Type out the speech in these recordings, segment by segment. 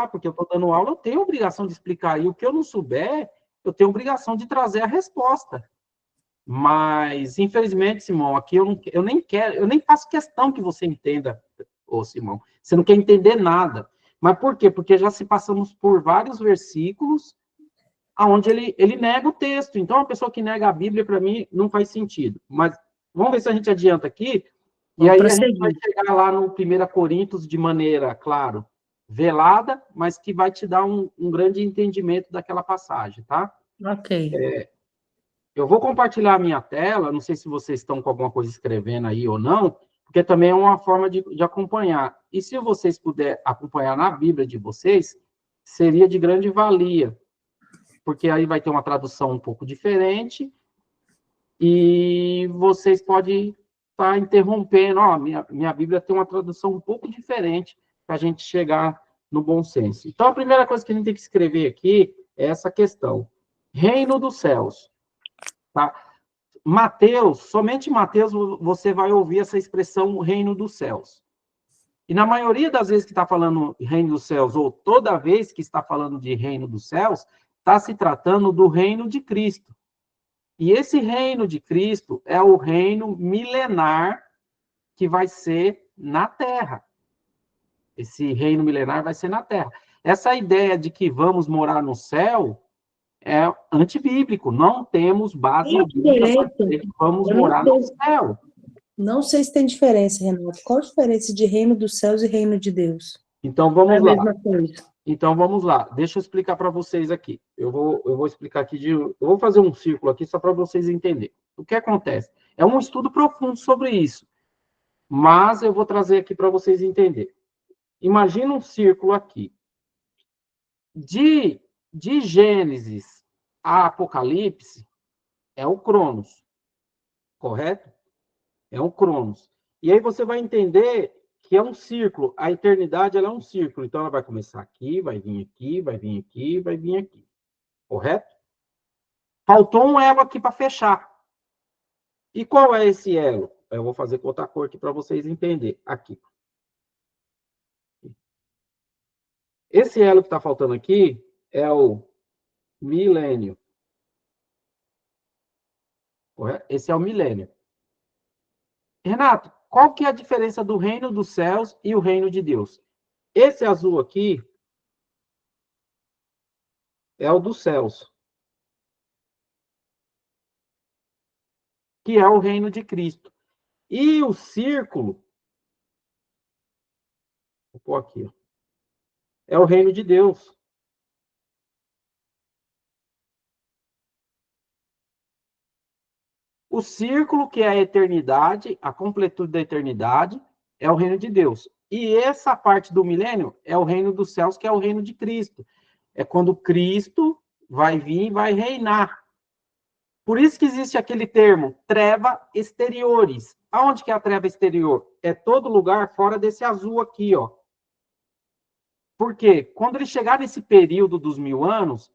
porque eu estou dando aula, eu tenho a obrigação de explicar. E o que eu não souber, eu tenho a obrigação de trazer a resposta. Mas, infelizmente, Simão, aqui eu nem quero, eu nem faço questão que você entenda, ô Simão. Você não quer entender nada. Mas por quê? Porque já se passamos por vários versículos onde ele nega o texto. Então, a pessoa que nega a Bíblia, para mim, não faz sentido. Mas vamos ver se a gente adianta aqui. E aí a gente vai chegar lá no 1 Coríntios de maneira, claro, velada, mas que vai te dar um grande entendimento daquela passagem, tá? Ok. Eu vou compartilhar a minha tela, não sei se vocês estão com alguma coisa escrevendo aí ou não, porque também é uma forma de acompanhar. E se vocês puderem acompanhar na Bíblia de vocês, seria de grande valia, porque aí vai ter uma tradução um pouco diferente, e vocês podem estar interrompendo. Ó, minha Bíblia tem uma tradução um pouco diferente, para a gente chegar no bom senso. Então, a primeira coisa que a gente tem que escrever aqui é essa questão. Reino dos céus. Tá? Mateus, somente em Mateus você vai ouvir essa expressão reino dos céus. E na maioria das vezes que está falando reino dos céus, ou toda vez que está falando de reino dos céus, está se tratando do reino de Cristo. E esse reino de Cristo é o reino milenar que vai ser na Terra. Esse reino milenar vai ser na Terra. Essa ideia de que vamos morar no céu é antibíblico. Não temos base bíblica para dizer que vamos morar no céu. Não sei se tem diferença, Renato. Qual a diferença de reino dos céus e reino de Deus? Então, vamos lá. É a mesma coisa. Então, vamos lá. Deixa eu explicar para vocês aqui. Eu vou explicar aqui, eu vou fazer um círculo aqui só para vocês entenderem. O que acontece? É um estudo profundo sobre isso, mas eu vou trazer aqui para vocês entenderem. Imagina um círculo aqui. De Gênesis a Apocalipse, é o Cronos, correto? É um Cronos. E aí você vai entender que é um círculo. A eternidade ela é um círculo. Então, ela vai começar aqui, vai vir aqui, vai vir aqui, vai vir aqui. Correto? Faltou um elo aqui para fechar. E qual é esse elo? Eu vou fazer com outra cor aqui para vocês entenderem. Aqui. Esse elo que está faltando aqui é o milênio. Correto? Esse é o milênio. Renato, qual que é a diferença do reino dos céus e o reino de Deus? Esse azul aqui é o dos céus, que é o reino de Cristo. E o círculo, vou pôr aqui, ó, é o reino de Deus. O círculo, que é a eternidade, a completude da eternidade, é o reino de Deus. E essa parte do milênio é o reino dos céus, que é o reino de Cristo. É quando Cristo vai vir e vai reinar. Por isso que existe aquele termo, treva exteriores. Aonde que é a treva exterior? É todo lugar fora desse azul aqui, ó. Por quê? Quando ele chegar nesse período dos 1000 anos,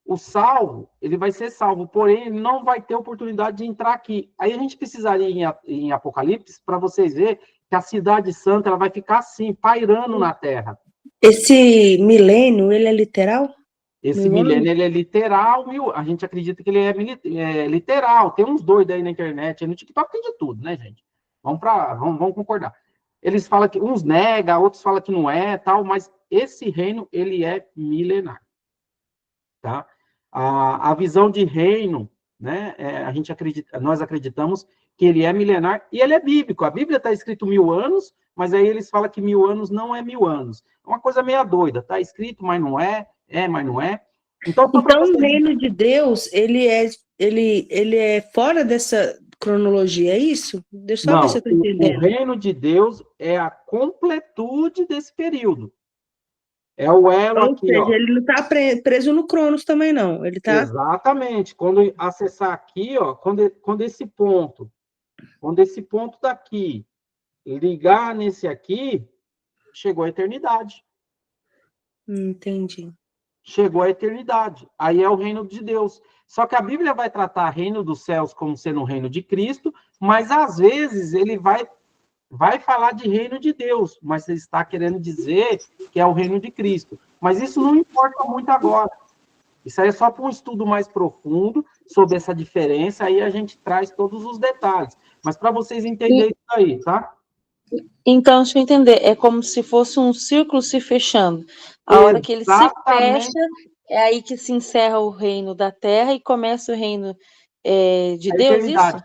o salvo, ele vai ser salvo, porém, ele não vai ter oportunidade de entrar aqui. Aí a gente precisaria em Apocalipse, para vocês verem que a cidade santa ela vai ficar assim, pairando na terra. Esse milênio, ele é literal? Esse milênio, ele é literal, a gente acredita que ele é literal. Tem uns doidos aí na internet, no TikTok tem de tudo, né, gente? Vamos concordar. Eles falam que uns nega, outros falam que não é, tal, mas esse reino, ele é milenar. Tá? A visão de reino, né, nós acreditamos que ele é milenar e ele é bíblico. A Bíblia está escrito 1000 anos, mas aí eles falam que 1000 anos não é 1000 anos. É uma coisa meio doida. Está escrito, mas não é, mas não é. Então o reino de Deus, ele é fora dessa cronologia, é isso? Deixa eu só ver se eu estou entendendo. O reino de Deus é a completude desse período. É o elo aqui, seja, ó. Ele não está preso no Cronos também, não. Ele tá... Exatamente. Quando acessar aqui, ó, quando esse ponto daqui ligar nesse aqui, chegou a eternidade. Entendi. Chegou a eternidade. Aí é o reino de Deus. Só que a Bíblia vai tratar o reino dos céus como sendo o reino de Cristo, mas às vezes ele vai vai falar de reino de Deus, mas você está querendo dizer que é o reino de Cristo. Mas isso não importa muito agora. Isso aí é só para um estudo mais profundo sobre essa diferença, aí a gente traz todos os detalhes. Mas para vocês entenderem isso aí, tá? Então, deixa eu entender, é como se fosse um círculo se fechando. A hora que ele se fecha, é aí que se encerra o reino da terra e começa o reino de Deus, isso?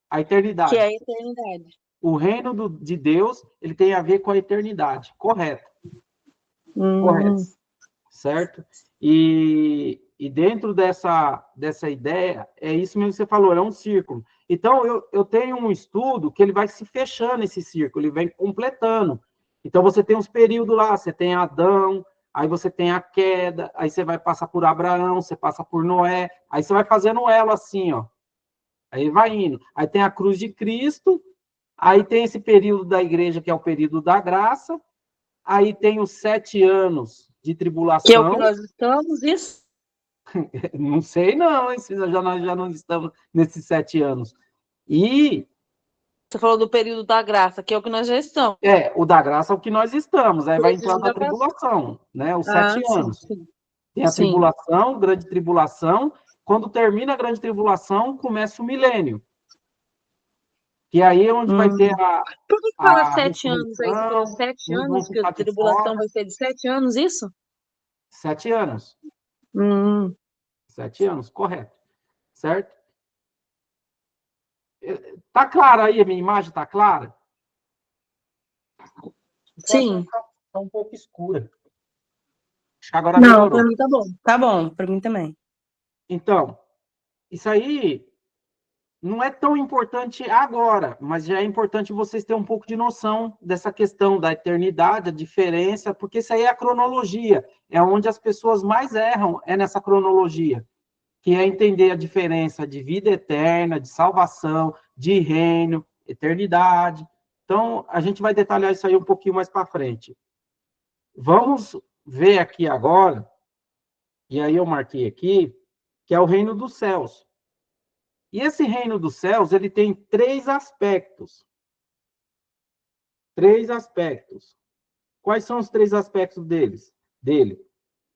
A eternidade. Que é a eternidade. O reino de Deus, ele tem a ver com a eternidade, correto? Correto, certo? E dentro dessa ideia, é isso mesmo que você falou, é um círculo. Então, eu tenho um estudo que ele vai se fechando esse círculo, ele vem completando. Então, você tem uns períodos lá, você tem Adão, aí você tem a queda, aí você vai passar por Abraão, você passa por Noé, aí você vai fazendo um elo assim, ó. Aí vai indo. Aí tem a cruz de Cristo, aí tem esse período da igreja, que é o período da graça, aí tem os 7 anos de tribulação. Que é o que nós estamos, isso? Não sei não, hein? Nós já não estamos nesses 7 anos. E... Você falou do período da graça, que é o que nós já estamos. O da graça é o que nós estamos. Aí vai entrando a tribulação, né? Os 7 anos. Sim. Tem a tribulação, grande tribulação. Quando termina a grande tribulação, começa o milênio. Que aí é onde vai ter a... Por que fala 7 anos aí? Você falou 7 anos, que a tribulação vai ser de 7 anos, isso? 7 anos. 7 anos, correto. Certo? Tá clara aí? A minha imagem tá clara? Sim. Tá um pouco escura. Acho que agora melhorou. Não, para mim tá bom. Tá bom, para mim também. Então, isso aí não é tão importante agora, mas já é importante vocês terem um pouco de noção dessa questão da eternidade, a diferença, porque isso aí é a cronologia, é onde as pessoas mais erram, é nessa cronologia, que é entender a diferença de vida eterna, de salvação, de reino, eternidade. Então, a gente vai detalhar isso aí um pouquinho mais para frente. Vamos ver aqui agora, e aí eu marquei aqui, que é o reino dos céus. E esse reino dos céus, ele tem 3 aspectos. 3 aspectos. Quais são os 3 aspectos dele?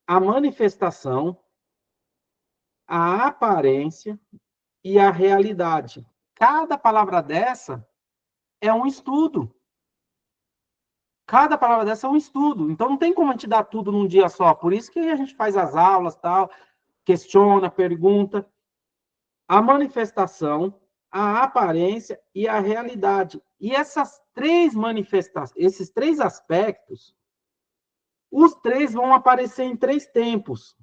A manifestação, a aparência e a realidade. Cada palavra dessa é um estudo. Cada palavra dessa é um estudo. Então, não tem como a gente dar tudo num dia só. Por isso que a gente faz as aulas, tal, questiona, pergunta. A manifestação, a aparência e a realidade. E essas 3 manifestações, esses 3 aspectos, os 3 vão aparecer em 3 tempos.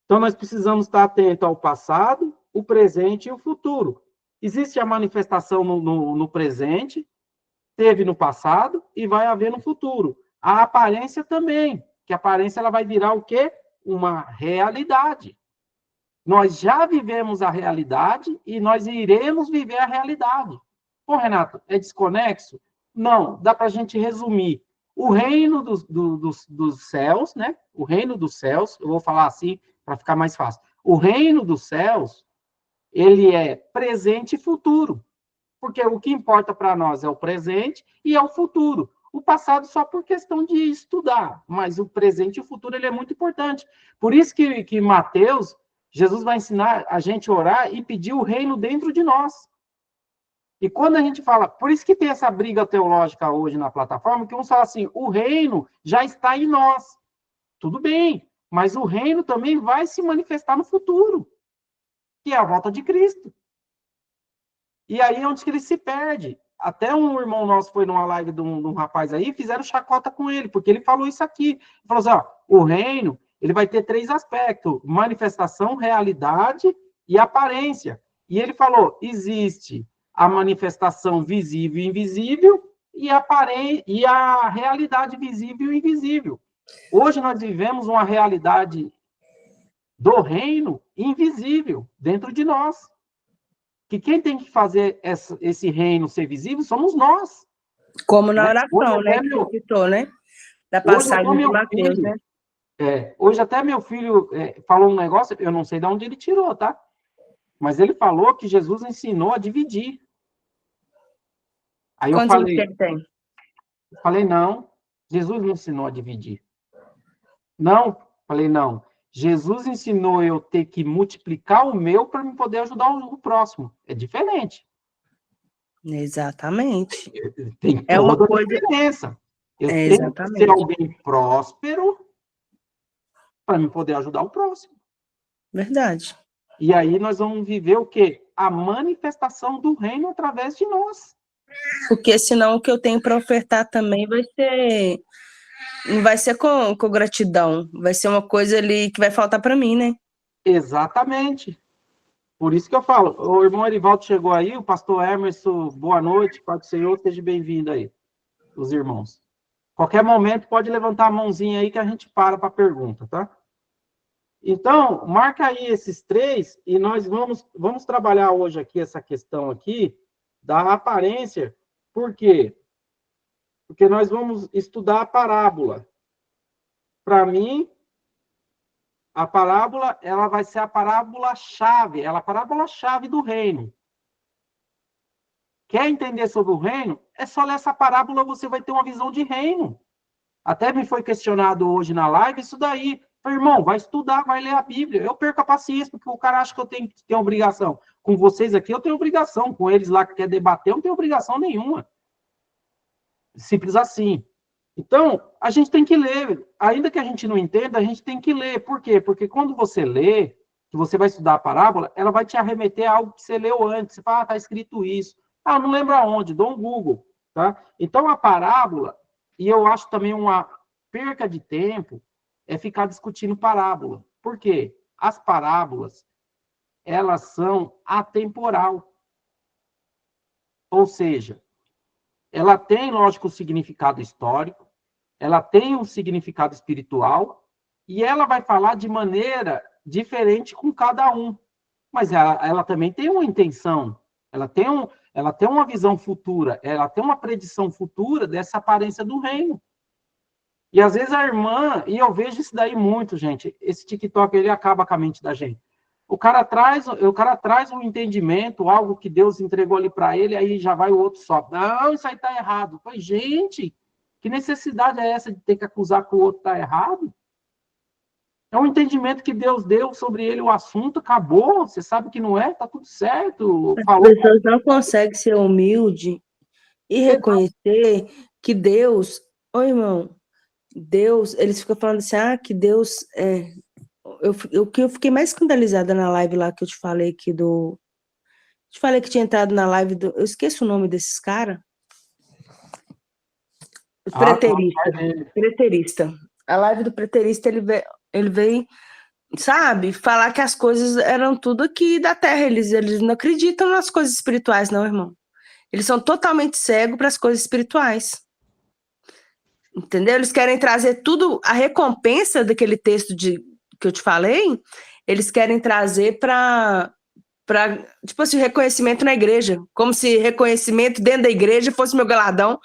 Então, nós precisamos estar atentos ao passado, o presente e o futuro. Existe a manifestação no presente, teve no passado e vai haver no futuro. A aparência também, que a aparência ela vai virar o quê? Uma realidade. Nós já vivemos a realidade e nós iremos viver a realidade. Pô, Renato, é desconexo? Não, dá para a gente resumir. O reino dos céus, né? O reino dos céus, eu vou falar assim para ficar mais fácil. O reino dos céus, ele é presente e futuro. Porque o que importa para nós é o presente e é o futuro. O passado só por questão de estudar, mas o presente e o futuro ele é muito importante. Por isso que Mateus, Jesus vai ensinar a gente a orar e pedir o reino dentro de nós. E quando a gente fala, por isso que tem essa briga teológica hoje na plataforma, que uns falam assim, o reino já está em nós. Tudo bem, mas o reino também vai se manifestar no futuro, que é a volta de Cristo. E aí é onde que ele se perde. Até um irmão nosso foi numa live de um rapaz aí, fizeram chacota com ele, porque ele falou isso aqui. Ele falou assim, ó, o reino, ele vai ter 3 aspectos, manifestação, realidade e aparência. E ele falou, existe a manifestação visível e invisível e a realidade visível e invisível. Hoje nós vivemos uma realidade do reino invisível dentro de nós. Que quem tem que fazer esse reino ser visível somos nós. Como na oração, né? Que você citou, né? Da passagem de Mateus, né? Hoje até meu filho falou um negócio, eu não sei de onde ele tirou, tá? Mas ele falou que Jesus ensinou a dividir. Aí eu Quantos anos que ele tem? falei, não, Jesus não ensinou a dividir. Não, falei, não. Jesus ensinou eu ter que multiplicar o meu para me poder ajudar o próximo. É diferente. Exatamente. Tem É uma toda a coisa... diferença. Eu tenho exatamente. que ser alguém próspero para me poder ajudar o próximo. Verdade. E aí nós vamos viver o quê? A manifestação do reino através de nós. Porque senão o que eu tenho para ofertar também vai ser... não vai ser com gratidão. Vai ser uma coisa ali que vai faltar para mim, né? Exatamente. Por isso que eu falo, o irmão Erivaldo chegou aí, o pastor Emerson, boa noite, Pai do Senhor, seja bem-vindo aí, os irmãos. Qualquer momento pode levantar a mãozinha aí que a gente para a pergunta, tá? Então, marca aí esses 3 e nós vamos trabalhar hoje aqui essa questão aqui da aparência. Por quê? Porque nós vamos estudar a parábola. Para mim, a parábola, ela vai ser a parábola-chave, ela é a parábola-chave do reino. Quer entender sobre o reino? É só ler essa parábola, você vai ter uma visão de reino. Até me foi questionado hoje na live isso daí. Falei, irmão, vai estudar, vai ler a Bíblia. Eu perco a paciência, porque o cara acha que eu tenho obrigação. Com vocês aqui, eu tenho obrigação. Com eles lá que quer debater, eu não tenho obrigação nenhuma. Simples assim. Então, a gente tem que ler. Ainda que a gente não entenda, a gente tem que ler. Por quê? Porque quando você lê, que você vai estudar a parábola, ela vai te arremeter a algo que você leu antes. Você fala, ah, tá escrito isso. Ah, não lembro aonde, dou um Google. Tá? Então, a parábola, e eu acho também uma perca de tempo, é ficar discutindo parábola. Por quê? As parábolas, elas são atemporal. Ou seja, ela tem, lógico, um significado histórico, ela tem um significado espiritual, e ela vai falar de maneira diferente com cada um. Mas ela também tem uma intenção, ela tem uma visão futura, ela tem uma predição futura dessa aparência do reino. E às vezes a irmã, e eu vejo isso daí muito, gente, esse TikTok, ele acaba com a mente da gente. O cara traz um entendimento, algo que Deus entregou ali para ele, aí já vai o outro só. Não, isso aí tá errado. Falei, gente, que necessidade é essa de ter que acusar que o outro tá errado? É um entendimento que Deus deu sobre ele, o assunto, acabou. Você sabe que não é, tá tudo certo. As pessoas não conseguem ser humilde e reconhecer que Deus... Ô, irmão, Deus... Eles ficam falando assim, que Deus... O que eu fiquei mais escandalizada na live lá que eu te falei aqui do... Te falei que tinha entrado na live do... Eu esqueço o nome desses caras. Preterista. A live do preterista, ele veio, sabe, falar que as coisas eram tudo aqui da terra. Eles não acreditam nas coisas espirituais, não, irmão. Eles são totalmente cegos para as coisas espirituais. Entendeu? Eles querem trazer tudo, a recompensa daquele texto que eu te falei, eles querem trazer para tipo assim, reconhecimento na igreja. Como se reconhecimento dentro da igreja fosse meu galardão.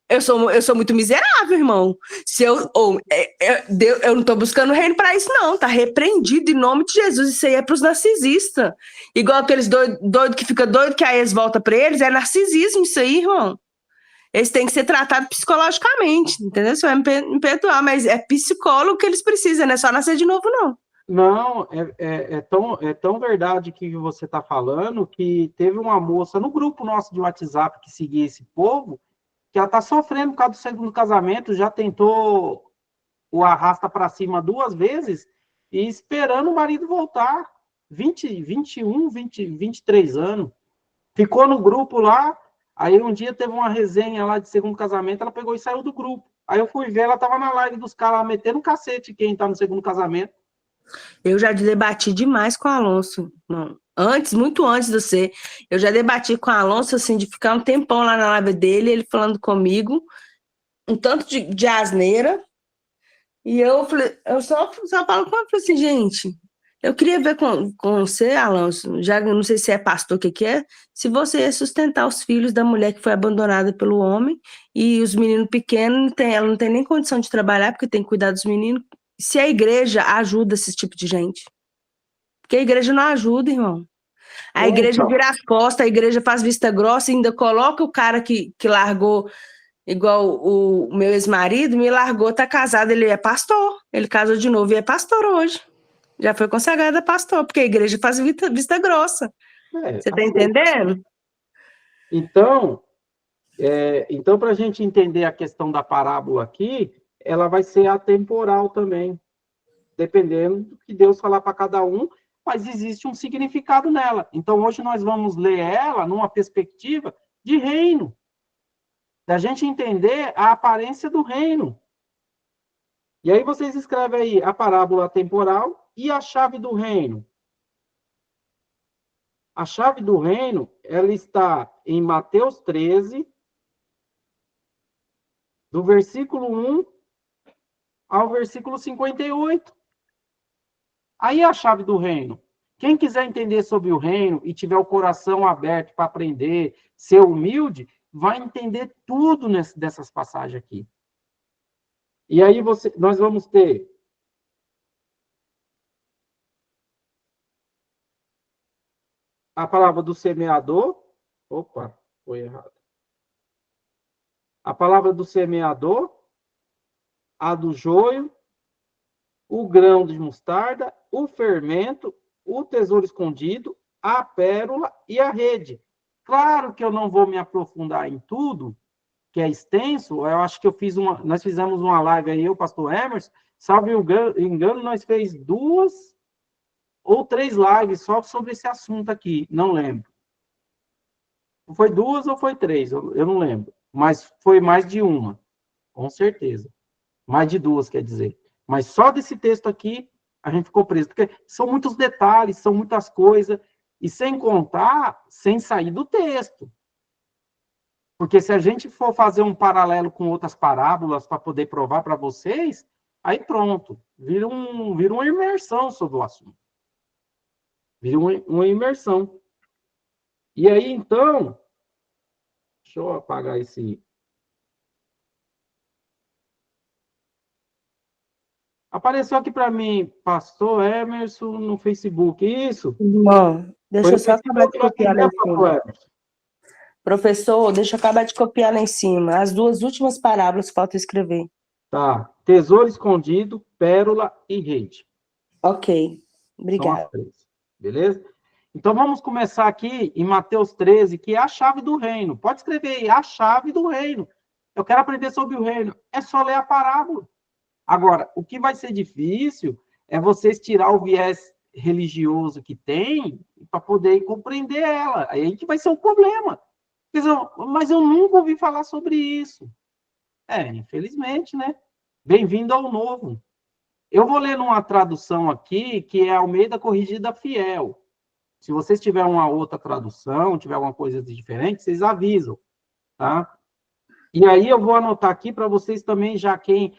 Eu sou muito miserável, irmão. Se eu não estou buscando reino para isso, não. Tá repreendido em nome de Jesus. Isso aí é para os narcisistas. Igual aqueles doido que fica doido que a ex volta para eles. É narcisismo isso aí, irmão. Eles têm que ser tratados psicologicamente, entendeu? Você vai me perdoar, mas é psicólogo que eles precisam, não é só nascer de novo, não. Não, é tão verdade que você está falando que teve uma moça no grupo nosso de WhatsApp que seguia esse povo, que ela está sofrendo por causa do segundo casamento, já tentou o arrasta para cima 2 vezes e esperando o marido voltar. 23 anos. Ficou no grupo lá, aí um dia teve uma resenha lá de segundo casamento, ela pegou e saiu do grupo. Aí eu fui ver, ela estava na live dos caras metendo cacete quem está no segundo casamento. Eu já debati demais com o Alonso, não. Muito antes de você, eu já debati com o Alonso, assim, de ficar um tempão lá na live dele, ele falando comigo, um tanto de asneira, e eu falei, eu só falo com ele, assim, gente, eu queria ver com você, Alonso, já não sei se é pastor, o que é, se você ia sustentar os filhos da mulher que foi abandonada pelo homem, e os meninos pequenos, ela não tem nem condição de trabalhar, porque tem que cuidar dos meninos, se a igreja ajuda esse tipo de gente. Porque a igreja não ajuda, irmão. A igreja vira as costas, a igreja faz vista grossa e ainda coloca o cara que largou, igual o meu ex-marido, me largou, tá casado, ele é pastor. Ele casou de novo e é pastor hoje. Já foi consagrado a pastor, porque a igreja faz vista grossa. Você tá assim, entendendo? Então, para a gente entender a questão da parábola aqui, ela vai ser atemporal também, dependendo do que Deus falar para cada um, mas existe um significado nela. Então, hoje nós vamos ler ela numa perspectiva de reino, da gente entender a aparência do reino. E aí vocês escrevem aí a parábola temporal e a chave do reino. A chave do reino, ela está em Mateus 13, do versículo 1 ao versículo 58. Aí é a chave do reino. Quem quiser entender sobre o reino e tiver o coração aberto para aprender, ser humilde, vai entender tudo dessas passagens aqui. E aí nós vamos ter a palavra do semeador. Opa, foi errado. A palavra do semeador, a do joio, o grão de mostarda, o fermento, o tesouro escondido, a pérola e a rede. Claro que eu não vou me aprofundar em tudo, que é extenso. Eu acho que nós fizemos uma live aí, o pastor Emerson, salvo engano, nós fez 2 ou 3 lives só sobre esse assunto aqui, não lembro. Foi 2 ou foi 3, eu não lembro. Mas foi mais de uma, com certeza. Mais de 2, quer dizer. Mas só desse texto aqui, a gente ficou preso. Porque são muitos detalhes, são muitas coisas, e sem contar, sem sair do texto. Porque se a gente for fazer um paralelo com outras parábolas para poder provar para vocês, aí pronto, vira uma imersão sobre o assunto. Vira uma imersão. E aí, então, deixa eu apagar esse... Apareceu aqui para mim, pastor Emerson, no Facebook, isso? Irmão, deixa eu só acabar de copiar lá em cima. Emerson. Professor, deixa eu acabar de copiar lá em cima. As 2 últimas parábolas falta escrever. Tá. Tesouro escondido, pérola e rede. Ok. Obrigada. São as 3. Beleza? Então, vamos começar aqui em Mateus 13, que é a chave do reino. Pode escrever aí, a chave do reino. Eu quero aprender sobre o reino. É só ler a parábola. Agora, o que vai ser difícil é vocês tirar o viés religioso que tem para poder compreender ela. Aí que vai ser um problema. Mas eu nunca ouvi falar sobre isso. Infelizmente, né? Bem-vindo ao novo. Eu vou ler numa tradução aqui, que é Almeida Corrigida Fiel. Se vocês tiverem uma outra tradução, tiver alguma coisa diferente, vocês avisam, tá? E aí eu vou anotar aqui para vocês também, já quem...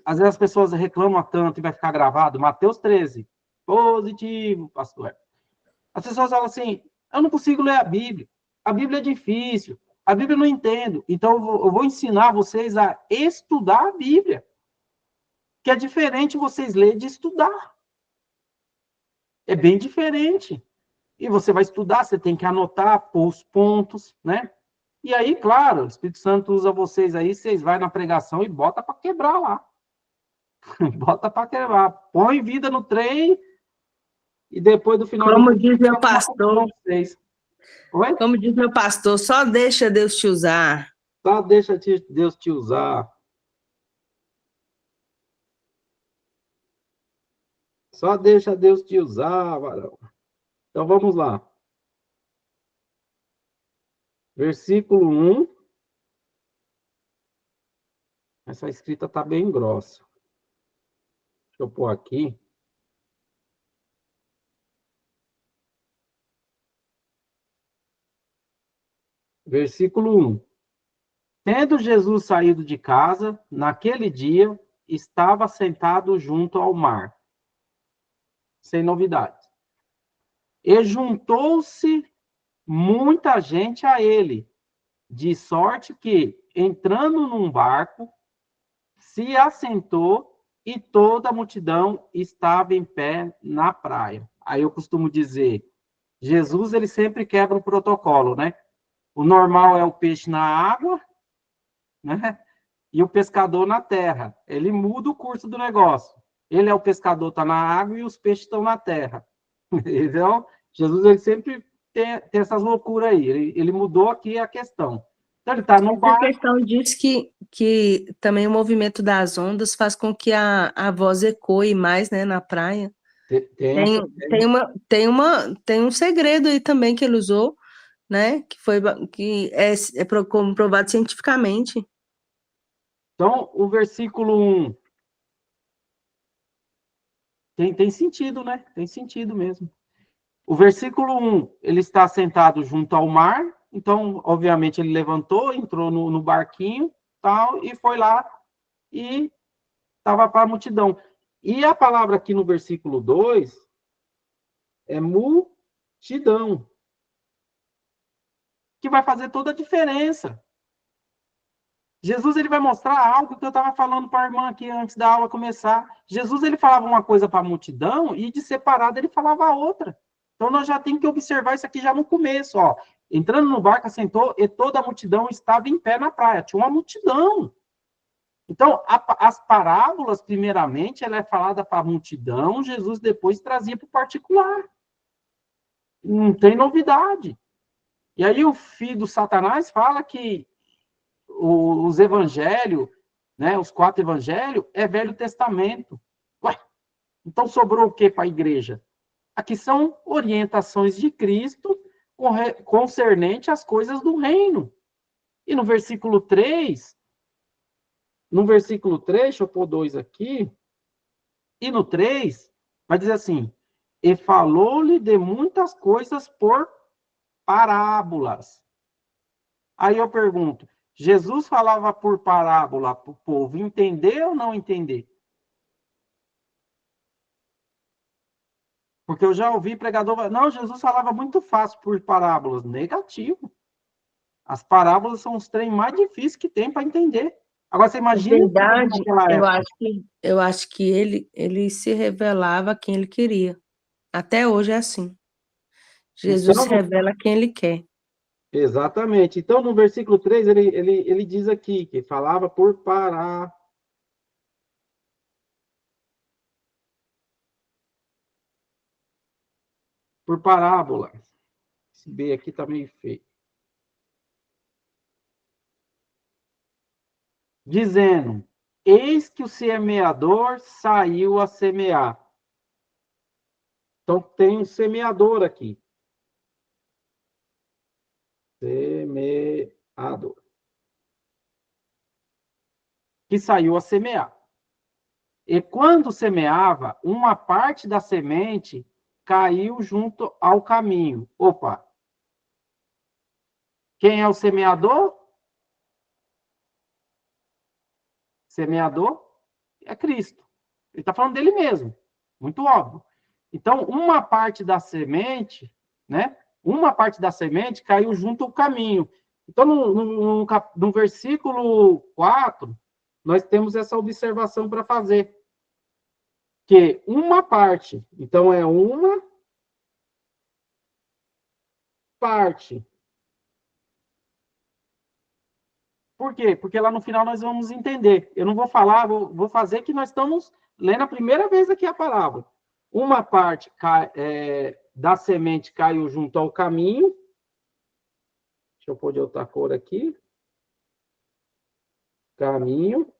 Às vezes as pessoas reclamam tanto e vai ficar gravado. Mateus 13. Positivo, pastor. As pessoas falam assim, eu não consigo ler a Bíblia. A Bíblia é difícil. A Bíblia eu não entendo. Então, eu vou ensinar vocês a estudar a Bíblia. Que é diferente vocês lerem de estudar. É bem diferente. E você vai estudar, você tem que anotar, pôr os pontos, né? E aí, claro, o Espírito Santo usa vocês aí, vocês vão na pregação e bota para quebrar lá. Bota para quebrar. Põe vida no trem e depois do final... Como diz meu pastor... Oi? Como diz meu pastor, só deixa Deus te usar. Só deixa Deus te usar. Só deixa Deus te usar, varão. Então, vamos lá. Versículo 1. Essa escrita está bem grossa. Deixa eu pôr aqui. Versículo 1. Tendo Jesus saído de casa, naquele dia, estava sentado junto ao mar. Sem novidades. E juntou-se muita gente a ele, de sorte que, entrando num barco, se assentou e toda a multidão estava em pé na praia. Aí eu costumo dizer, Jesus, ele sempre quebra o protocolo, né? O normal é o peixe na água, né? E o pescador na terra. Ele muda o curso do negócio. Ele é o pescador, está na água, e os peixes estão na terra. Então, Jesus, ele sempre tem essas loucuras aí. Ele mudou aqui a questão. Então, ele está no Essa barco. questão diz que também o movimento das ondas faz com que a voz ecoe mais, né, na praia. Tem um segredo aí também que ele usou, né, que é comprovado cientificamente. Então, o versículo 1 tem sentido, né? Tem sentido mesmo. O versículo 1, ele está sentado junto ao mar, então, obviamente, ele levantou, entrou no barquinho, tal, e foi lá e estava para a multidão. E a palavra aqui no versículo 2 é multidão, que vai fazer toda a diferença. Jesus, ele vai mostrar algo que eu estava falando para a irmã aqui antes da aula começar. Jesus, ele falava uma coisa para a multidão e de separado ele falava a outra. Então, nós já temos que observar isso aqui já no começo, ó. Entrando no barco, assentou e toda a multidão estava em pé na praia. Tinha uma multidão. Então, as parábolas, primeiramente, ela é falada para a multidão, Jesus depois trazia para o particular. Não tem novidade. E aí o filho do Satanás fala que os evangelhos, né, os 4 evangelhos, é Velho Testamento. Ué, então sobrou o que para a igreja? Aqui são orientações de Cristo concernente às coisas do reino. E no versículo 3, deixa eu pôr 2 aqui, e no 3, vai dizer assim, e falou-lhe de muitas coisas por parábolas. Aí eu pergunto, Jesus falava por parábola para o povo entender ou não entender? Porque eu já ouvi pregador, não, Jesus falava muito fácil por parábolas. Negativo. As parábolas são os trem mais difíceis que tem para entender. Agora, você imagina verdade, naquela época. eu acho que ele se revelava a quem ele queria. Até hoje é assim. Jesus Então, se revela a quem ele quer. exatamente. Então, no versículo 3, ele diz aqui que falava por parábola. Esse B aqui está meio feio. Dizendo, eis que o semeador saiu a semear. Então, tem um semeador aqui. Semeador. Que saiu a semear. E quando semeava, uma parte da semente caiu junto ao caminho. Opa! Quem é o semeador? Semeador é Cristo. Ele está falando dele mesmo. Muito óbvio. Então, uma parte da semente, né? Uma parte da semente caiu junto ao caminho. Então, no versículo 4, nós temos essa observação para fazer. Que uma parte, então é uma parte. Por quê? Porque lá no final nós vamos entender. Eu não vou falar, vou fazer que nós estamos lendo a primeira vez aqui a palavra. Uma parte da semente caiu junto ao caminho. Deixa eu pôr de outra cor aqui. Caminho.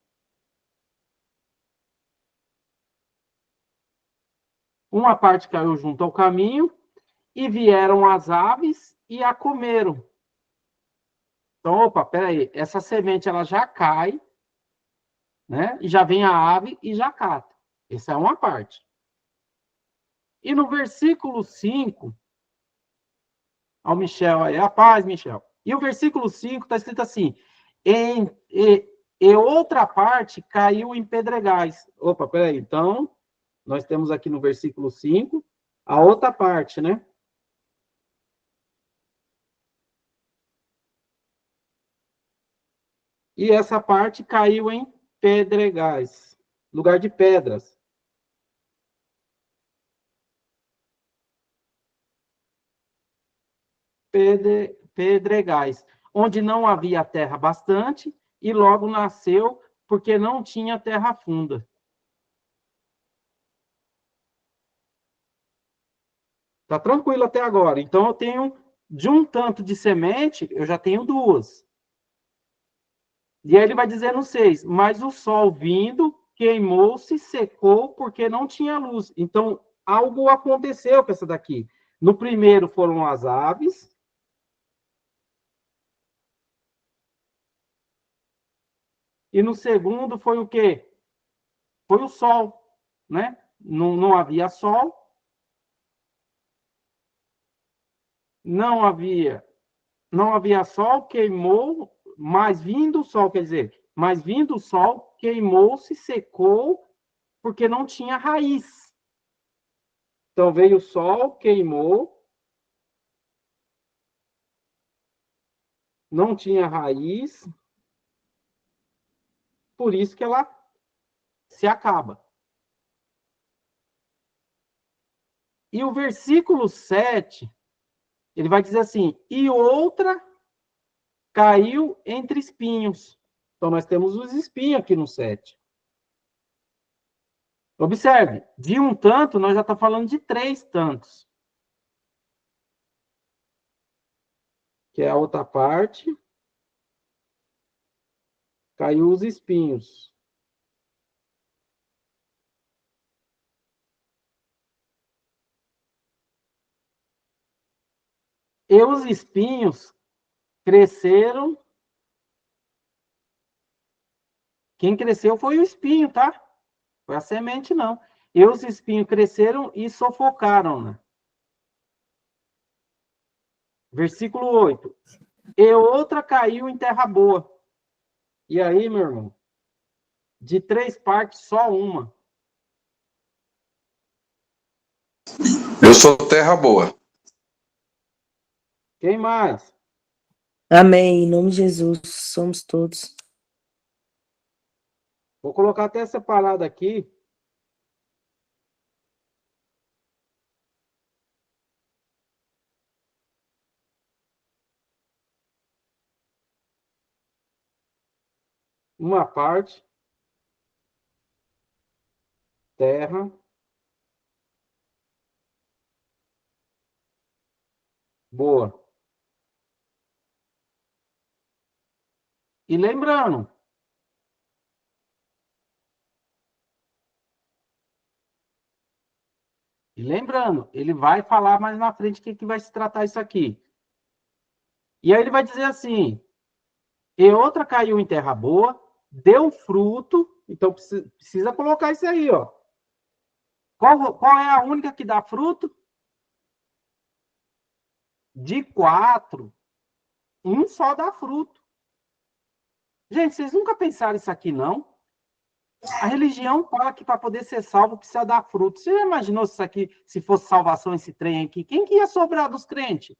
Uma parte caiu junto ao caminho e vieram as aves e a comeram. Então, opa, peraí, essa semente ela já cai, né? E já vem a ave e já cata. Essa é uma parte. E no versículo 5, ao Michel aí, a paz, Michel. E o versículo 5 está escrito assim, e outra parte caiu em pedregais. Opa, peraí, então, nós temos aqui no versículo 5, a outra parte, né? E essa parte caiu em pedregais, lugar de pedras. pedregais, onde não havia terra bastante, e logo nasceu, porque não tinha terra funda. Tá tranquilo até agora. Então, eu tenho, de um tanto de semente, eu já tenho duas. E aí ele vai dizer no 6, mas o sol vindo, queimou-se, secou, porque não tinha luz. Então, algo aconteceu com essa daqui. No primeiro foram as aves. E no segundo foi o quê? Foi o sol, né? Não havia sol. Não havia sol, queimou, mas vindo o sol, quer dizer, mas vindo o sol, queimou-se, secou, porque não tinha raiz. Então veio o sol, queimou, não tinha raiz, por isso que ela se acaba. E o versículo 7, ele vai dizer assim, e outra caiu entre espinhos. Então nós temos os espinhos aqui no 7. Observe, de um tanto, nós já estamos falando de 3 tantos. Que é a outra parte. Caiu os espinhos. E os espinhos cresceram. Quem cresceu foi o espinho, tá? Foi a semente, não. E os espinhos cresceram e sufocaram-na. Versículo 8. E outra caiu em terra boa. E aí, meu irmão? De 3 partes, só uma. Eu sou terra boa. Quem mais? Amém. Em nome de Jesus, somos todos. Vou colocar até separado aqui. Uma parte. Terra. Boa. E lembrando, ele vai falar mais na frente o que vai se tratar isso aqui. E aí ele vai dizer assim, e outra caiu em terra boa, deu fruto, então precisa colocar isso aí, ó. Qual é a única que dá fruto? De 4, um só dá fruto. Gente, vocês nunca pensaram isso aqui, não? A religião fala que para poder ser salvo precisa dar fruto. Você já imaginou se isso aqui, se fosse salvação esse trem aqui? Quem que ia sobrar dos crentes?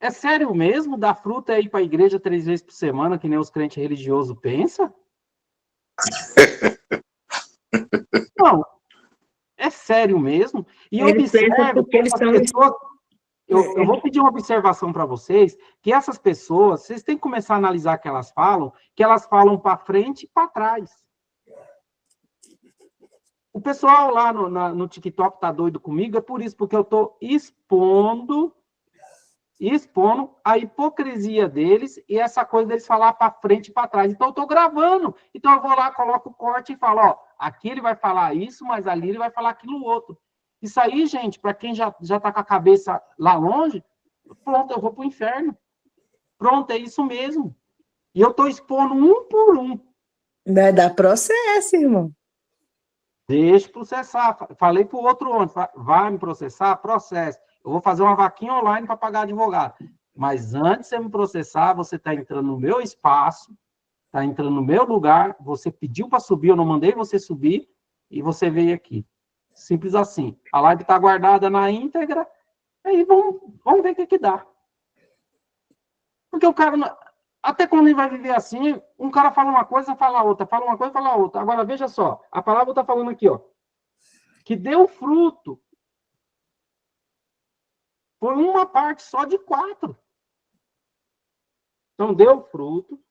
É sério mesmo? Dar fruto é ir para a igreja 3 vezes por semana, que nem os crentes religiosos pensam? Não. É sério mesmo? E observe que essas pessoas... Eu vou pedir uma observação para vocês, que essas pessoas, vocês têm que começar a analisar o que elas falam para frente e para trás. O pessoal lá no TikTok tá doido comigo, é por isso, porque eu estou expondo a hipocrisia deles e essa coisa deles falar para frente e para trás. Então, eu estou gravando. Então, eu vou lá, coloco o corte e falo, ó, aqui ele vai falar isso, mas ali ele vai falar aquilo outro. Isso aí, gente, para quem já está com a cabeça lá longe, pronto, eu vou para o inferno. Pronto, é isso mesmo. E eu estou expondo um por um. Vai dar processo, irmão. Deixa processar. Falei para o outro ontem, vai me processar? Processo. Eu vou fazer uma vaquinha online para pagar advogado. Mas antes de você me processar, você está entrando no meu espaço, está entrando no meu lugar, você pediu para subir, eu não mandei você subir, e você veio aqui. Simples assim. A live está guardada na íntegra, aí vamos ver o que dá. Porque o cara, até quando ele vai viver assim, um cara fala uma coisa, fala outra, fala uma coisa, fala outra. Agora, veja só, a palavra está falando aqui, ó, que deu fruto. Foi uma parte só de 4. Então, deu fruto.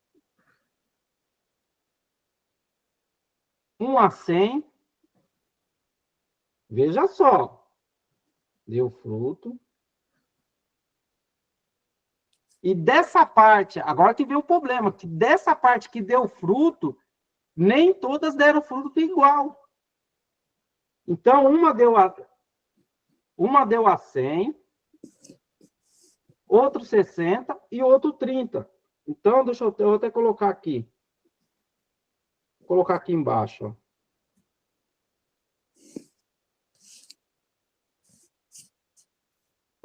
1 a 100. Veja só. Deu fruto. E dessa parte, agora que veio o problema, que dessa parte que deu fruto, nem todas deram fruto igual. Então, uma deu a 100, outro 60 e outro 30. Então, deixa eu até colocar aqui. Vou colocar aqui embaixo. Ó.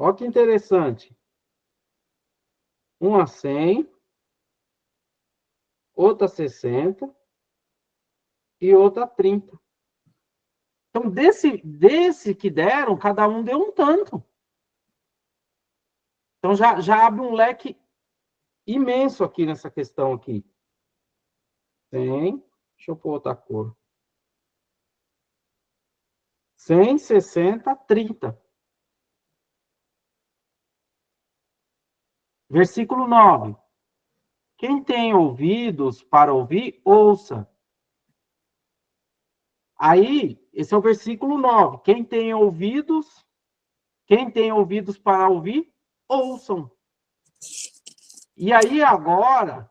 Olha que interessante. 1 a 100, outra 60 e outra 30. Então, desse que deram, cada um deu um tanto. Então, já abre um leque imenso aqui nessa questão aqui. 100, deixa eu pôr outra cor. 100, 60, 30. Versículo 9. Quem tem ouvidos para ouvir, ouça. Aí, esse é o versículo 9. Quem tem ouvidos para ouvir, ouçam. E aí, agora,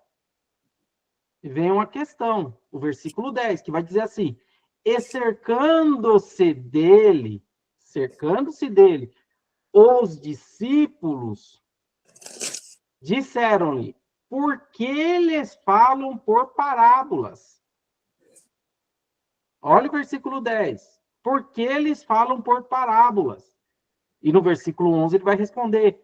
vem uma questão, o versículo 10, que vai dizer assim, e cercando-se dele, os discípulos disseram-lhe, por que eles falam por parábolas? Olha o versículo 10. Por que eles falam por parábolas? E no versículo 11 ele vai responder.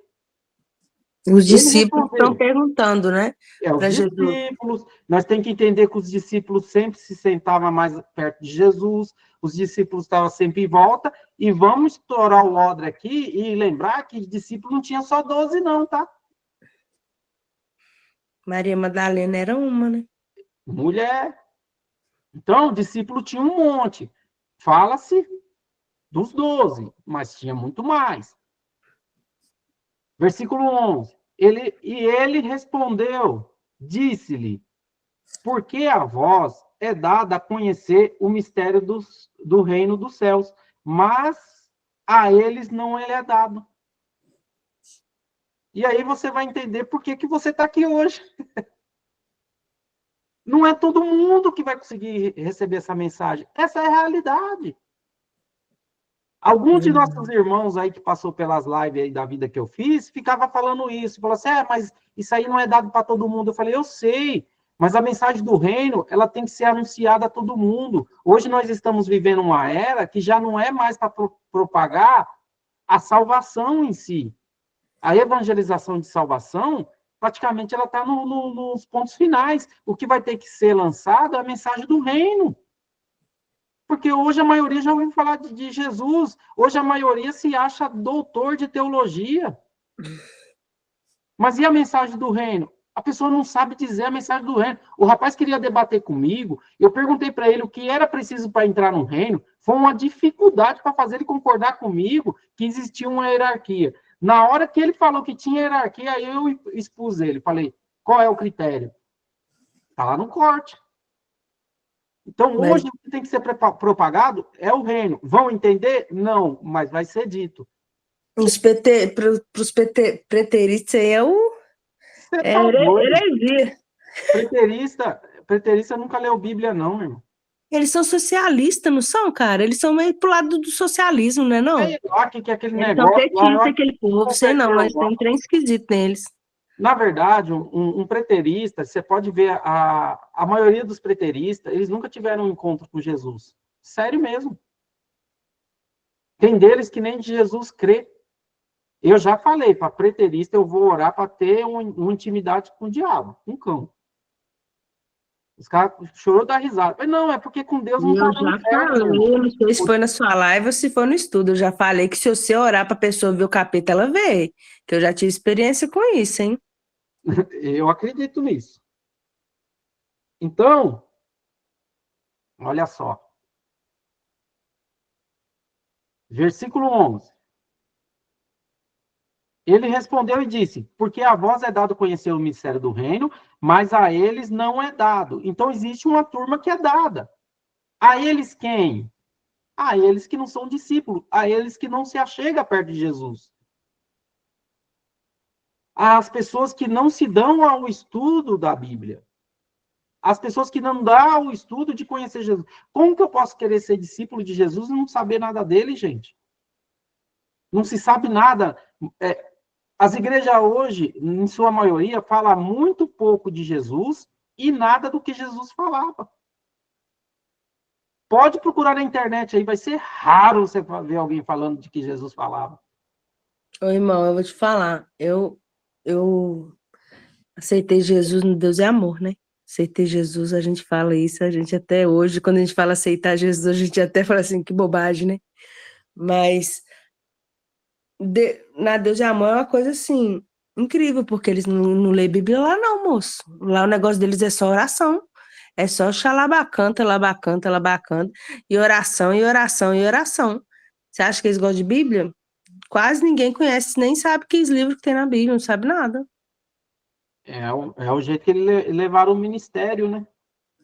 Os discípulos estão perguntando, né? Os discípulos. Nós temos que entender que os discípulos sempre se sentavam mais perto de Jesus, os discípulos estavam sempre em volta, e vamos estourar o odre aqui e lembrar que discípulo não tinha só 12 não, tá? Maria Madalena era uma, né? Mulher. Então, o discípulo tinha um monte. Fala-se dos 12, mas tinha muito mais. Versículo 11. Ele respondeu, disse-lhe, porque a vós é dada a conhecer o mistério do reino dos céus, mas a eles não ele é dado. E aí você vai entender por que você está aqui hoje. Não é todo mundo que vai conseguir receber essa mensagem. Essa é a realidade. Alguns de nossos irmãos aí que passou pelas lives aí da vida que eu fiz, ficava falando isso. Falou assim, mas isso aí não é dado para todo mundo. Eu falei, eu sei, mas a mensagem do reino, ela tem que ser anunciada a todo mundo. Hoje nós estamos vivendo uma era que já não é mais para propagar a salvação em si. A evangelização de salvação, praticamente ela está nos pontos finais. O que vai ter que ser lançado é a mensagem do reino. Porque hoje a maioria já ouviu falar de Jesus. Hoje a maioria se acha doutor de teologia. Mas e a mensagem do reino? A pessoa não sabe dizer a mensagem do reino. O rapaz queria debater comigo. Eu perguntei para ele o que era preciso para entrar no reino. Foi uma dificuldade para fazer ele concordar comigo que existia uma hierarquia. Na hora que ele falou que tinha hierarquia, aí eu expus ele. Falei, qual é o critério? Está lá no corte. Então, hoje, o que tem que ser propagado é o reino. Vão entender? Não, mas vai ser dito. Para os preteristas aí é o... heresia. Preterista nunca leu Bíblia, não, meu irmão. Eles são socialistas, não são, cara? Eles são meio pro lado do socialismo, né, não? Sei lá, que é aquele eles negócio... São petistas, aquele povo, sei não, mas tem um trem esquisito neles. Na verdade, um preterista, você pode ver, a maioria dos preteristas, eles nunca tiveram um encontro com Jesus. Sério mesmo. Tem deles que nem de Jesus crê. Eu já falei, para preterista, eu vou orar para ter uma intimidade com o diabo, com o cão. Os caras chorou da risada. Mas não, é porque com Deus não está dando certo. Eu já falei, não sei se foi na sua live ou se foi no estudo. Eu já falei que se você orar para a pessoa ver o capeta, ela vê. Que eu já tive experiência com isso, hein? Eu acredito nisso. Então, olha só. Versículo 11. Ele respondeu e disse, porque a vós é dado conhecer o mistério do reino, mas a eles não é dado. Então, existe uma turma que é dada. A eles quem? A eles que não são discípulos, a eles que não se achegam perto de Jesus. As pessoas que não se dão ao estudo da Bíblia. As pessoas que não dão o estudo de conhecer Jesus. Como que eu posso querer ser discípulo de Jesus e não saber nada dele, gente? Não se sabe nada. As igrejas hoje, em sua maioria, falam muito pouco de Jesus e nada do que Jesus falava. Pode procurar na internet aí, vai ser raro você ver alguém falando de que Jesus falava. Ô, irmão, eu vou te falar. Eu aceitei Jesus, Deus é amor, né? Aceitei Jesus, a gente fala isso, a gente até hoje, quando a gente fala aceitar Jesus, a gente até fala assim, que bobagem, né? Mas na Deus é amor é uma coisa assim, incrível, porque eles não lêem Bíblia lá não, moço. Lá o negócio deles é só oração. É só xalabacanta, labacanta, labacanta, e oração, e oração, e oração. Você acha que eles gostam de Bíblia? Quase ninguém conhece, nem sabe que livro que tem na Bíblia, não sabe nada. É o jeito que eles levaram o ministério, né?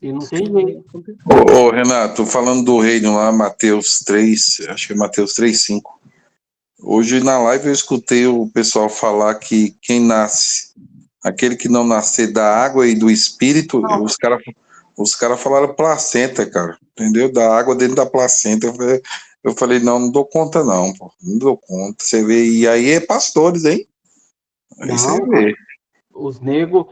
E não tem jeito. Ô, Renato, falando do reino lá, Mateus 3, acho que é Mateus 3:5. Hoje na live eu escutei o pessoal falar que quem nasce, aquele que não nascer da água e do espírito, os cara falaram placenta, cara, entendeu? Da água dentro da placenta. Eu falei, não dou conta não, pô, não dou conta. Você vê, e aí é pastores, hein? Aí Não, você vê. os negros,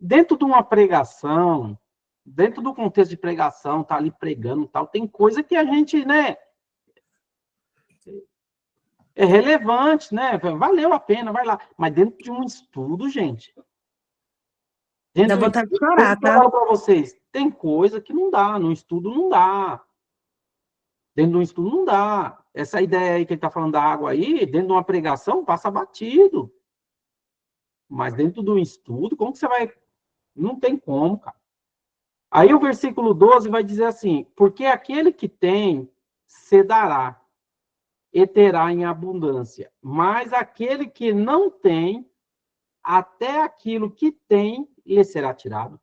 dentro de uma pregação, dentro do contexto de pregação, tá ali pregando e tal, tem coisa que a gente, né, é relevante, né? Valeu a pena, vai lá. Mas dentro de um estudo, gente. Dá vontade de chorar, tá? Eu falo para vocês, tem coisa que não dá, no estudo não dá. Dentro de um estudo não dá. Essa ideia aí que ele está falando da água aí, dentro de uma pregação, passa batido. Mas dentro de um estudo, como que você vai... Não tem como, cara. Aí o versículo 12 vai dizer assim, porque aquele que tem, se dará, e terá em abundância. Mas aquele que não tem, até aquilo que tem, lhe será tirado.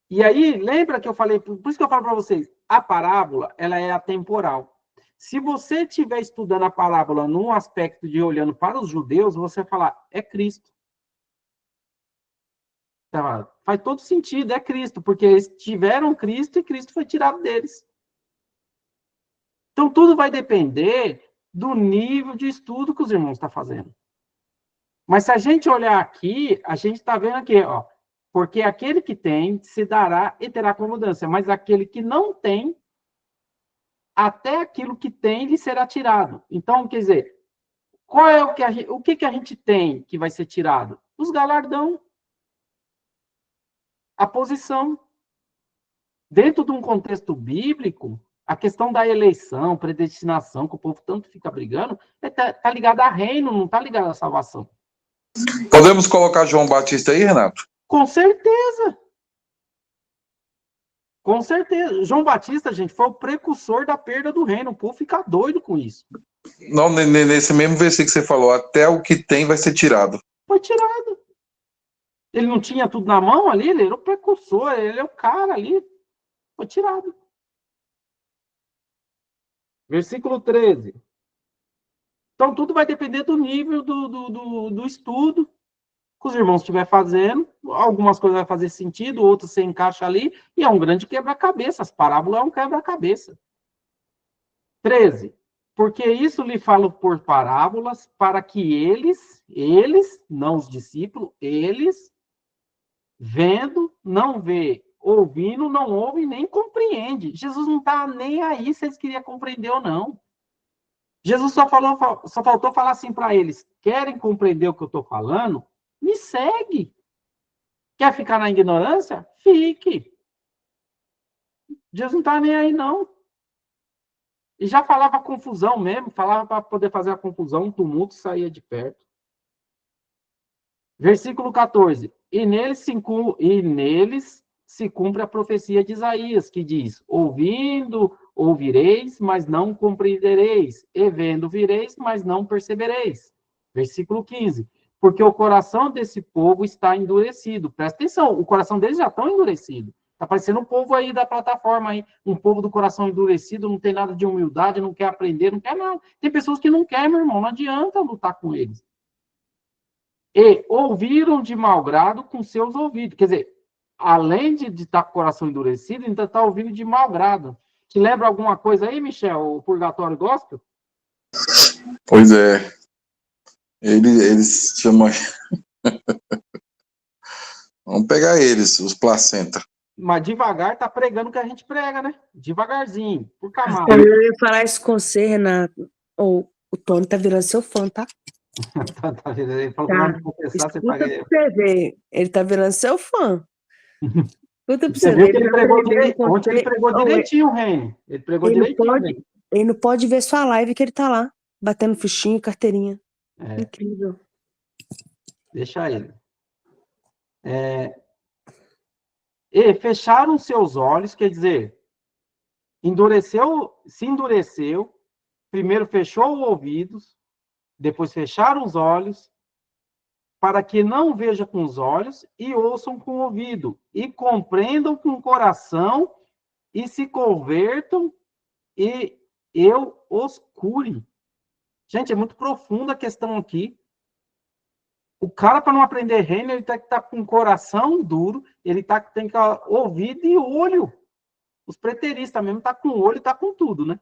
E aí, lembra que eu falei, por isso que eu falo para vocês, a parábola, ela é atemporal. Se você estiver estudando a parábola num aspecto de olhando para os judeus, você vai falar, é Cristo. Faz todo sentido, é Cristo, porque eles tiveram Cristo e Cristo foi tirado deles. Então, tudo vai depender do nível de estudo que os irmãos estão fazendo. Mas se a gente olhar aqui, a gente está vendo aqui, ó, porque aquele que tem se dará e terá com abundância, mas aquele que não tem, até aquilo que tem lhe será tirado. Então, quer dizer, qual é o que a gente tem que vai ser tirado? Os galardão, a posição. Dentro de um contexto bíblico, a questão da eleição, predestinação, que o povo tanto fica brigando, tá ligada a reino, não está ligada à salvação. Podemos colocar João Batista aí, Renato? Com certeza. Com certeza. João Batista, gente, foi o precursor da perda do reino. O povo fica doido com isso. Não, nesse mesmo versículo que você falou, até o que tem vai ser tirado. Foi tirado. Ele não tinha tudo na mão ali, ele era o precursor, ele é o cara ali. Foi tirado. Versículo 13. Então, tudo vai depender do nível do estudo que os irmãos estiverem fazendo. Algumas coisas vai fazer sentido, outras você encaixa ali, e é um grande quebra-cabeça. As parábolas é um quebra-cabeça. 13. Porque isso lhe falo por parábolas, para que eles, não os discípulos, eles, vendo, não vê, ouvindo, não ouve, nem compreende. Jesus não está nem aí se eles queriam compreender ou não. Jesus só faltou falar assim para eles, querem compreender o que eu estou falando? Me segue. Quer ficar na ignorância? Fique. Jesus não está nem aí, não. E já falava confusão mesmo, falava para poder fazer a confusão, um tumulto saía de perto. Versículo 14. E neles se cumpre a profecia de Isaías, que diz, ouvindo ouvireis, mas não compreendereis, e vendo vireis, mas não percebereis. Versículo 15. Porque o coração desse povo está endurecido. Presta atenção, o coração deles já está endurecido. Está parecendo um povo aí da plataforma, aí, um povo do coração endurecido, não tem nada de humildade, não quer aprender, não quer nada. Tem pessoas que não querem, meu irmão, não adianta lutar com eles. E ouviram de mau grado com seus ouvidos. Quer dizer, além de estar com o coração endurecido, ainda está ouvindo de mau grado. Te lembra alguma coisa aí, Michel, o Purgatório Gospel? Pois é. Eles chamam. Vamos pegar eles, os placenta. Mas devagar tá pregando o que a gente prega, né? Devagarzinho, por camada. Eu ia falar isso com você, Renato. O Tony tá virando seu fã, tá? Tá vendo? Ele falou que Tá. vai me confessar, você Escuta paga pra ele. você ver. Ele tá virando seu fã. Escuta pra Você você viu ver. que ele tá pregou aprendendo com ontem ele você. pregou direitinho o reino. Ele pregou Ele não direitinho o pode, reino. ele não pode ver sua live que ele tá lá, batendo fichinha e carteirinha. É, Incrível. deixa ele. E fecharam seus olhos, quer dizer, se endureceu, primeiro fechou os ouvidos, depois fecharam os olhos, para que não vejam com os olhos e ouçam com o ouvido, e compreendam com o coração, e se convertam, e eu os cure. Gente, é muito profunda a questão aqui. O cara, para não aprender reino, ele tem que estar com o coração duro, ele tem que ter ouvido e olho. Os preteristas mesmo tá com o olho e tá com tudo, né?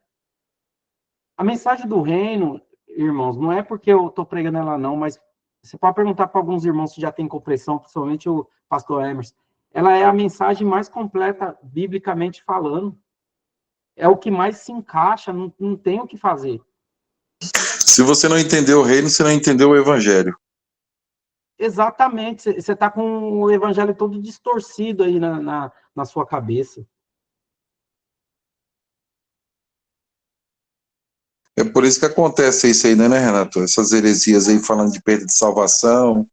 A mensagem do reino, irmãos, não é porque eu estou pregando ela não, mas você pode perguntar para alguns irmãos que já têm compreensão, principalmente o pastor Emerson. Ela é a mensagem mais completa, biblicamente falando. É o que mais se encaixa, não tem o que fazer. Se você não entendeu o reino, você não entendeu o evangelho. Exatamente, você está com o evangelho todo distorcido aí na sua cabeça. É por isso que acontece isso aí, né, Renato? Essas heresias aí falando de perda de salvação.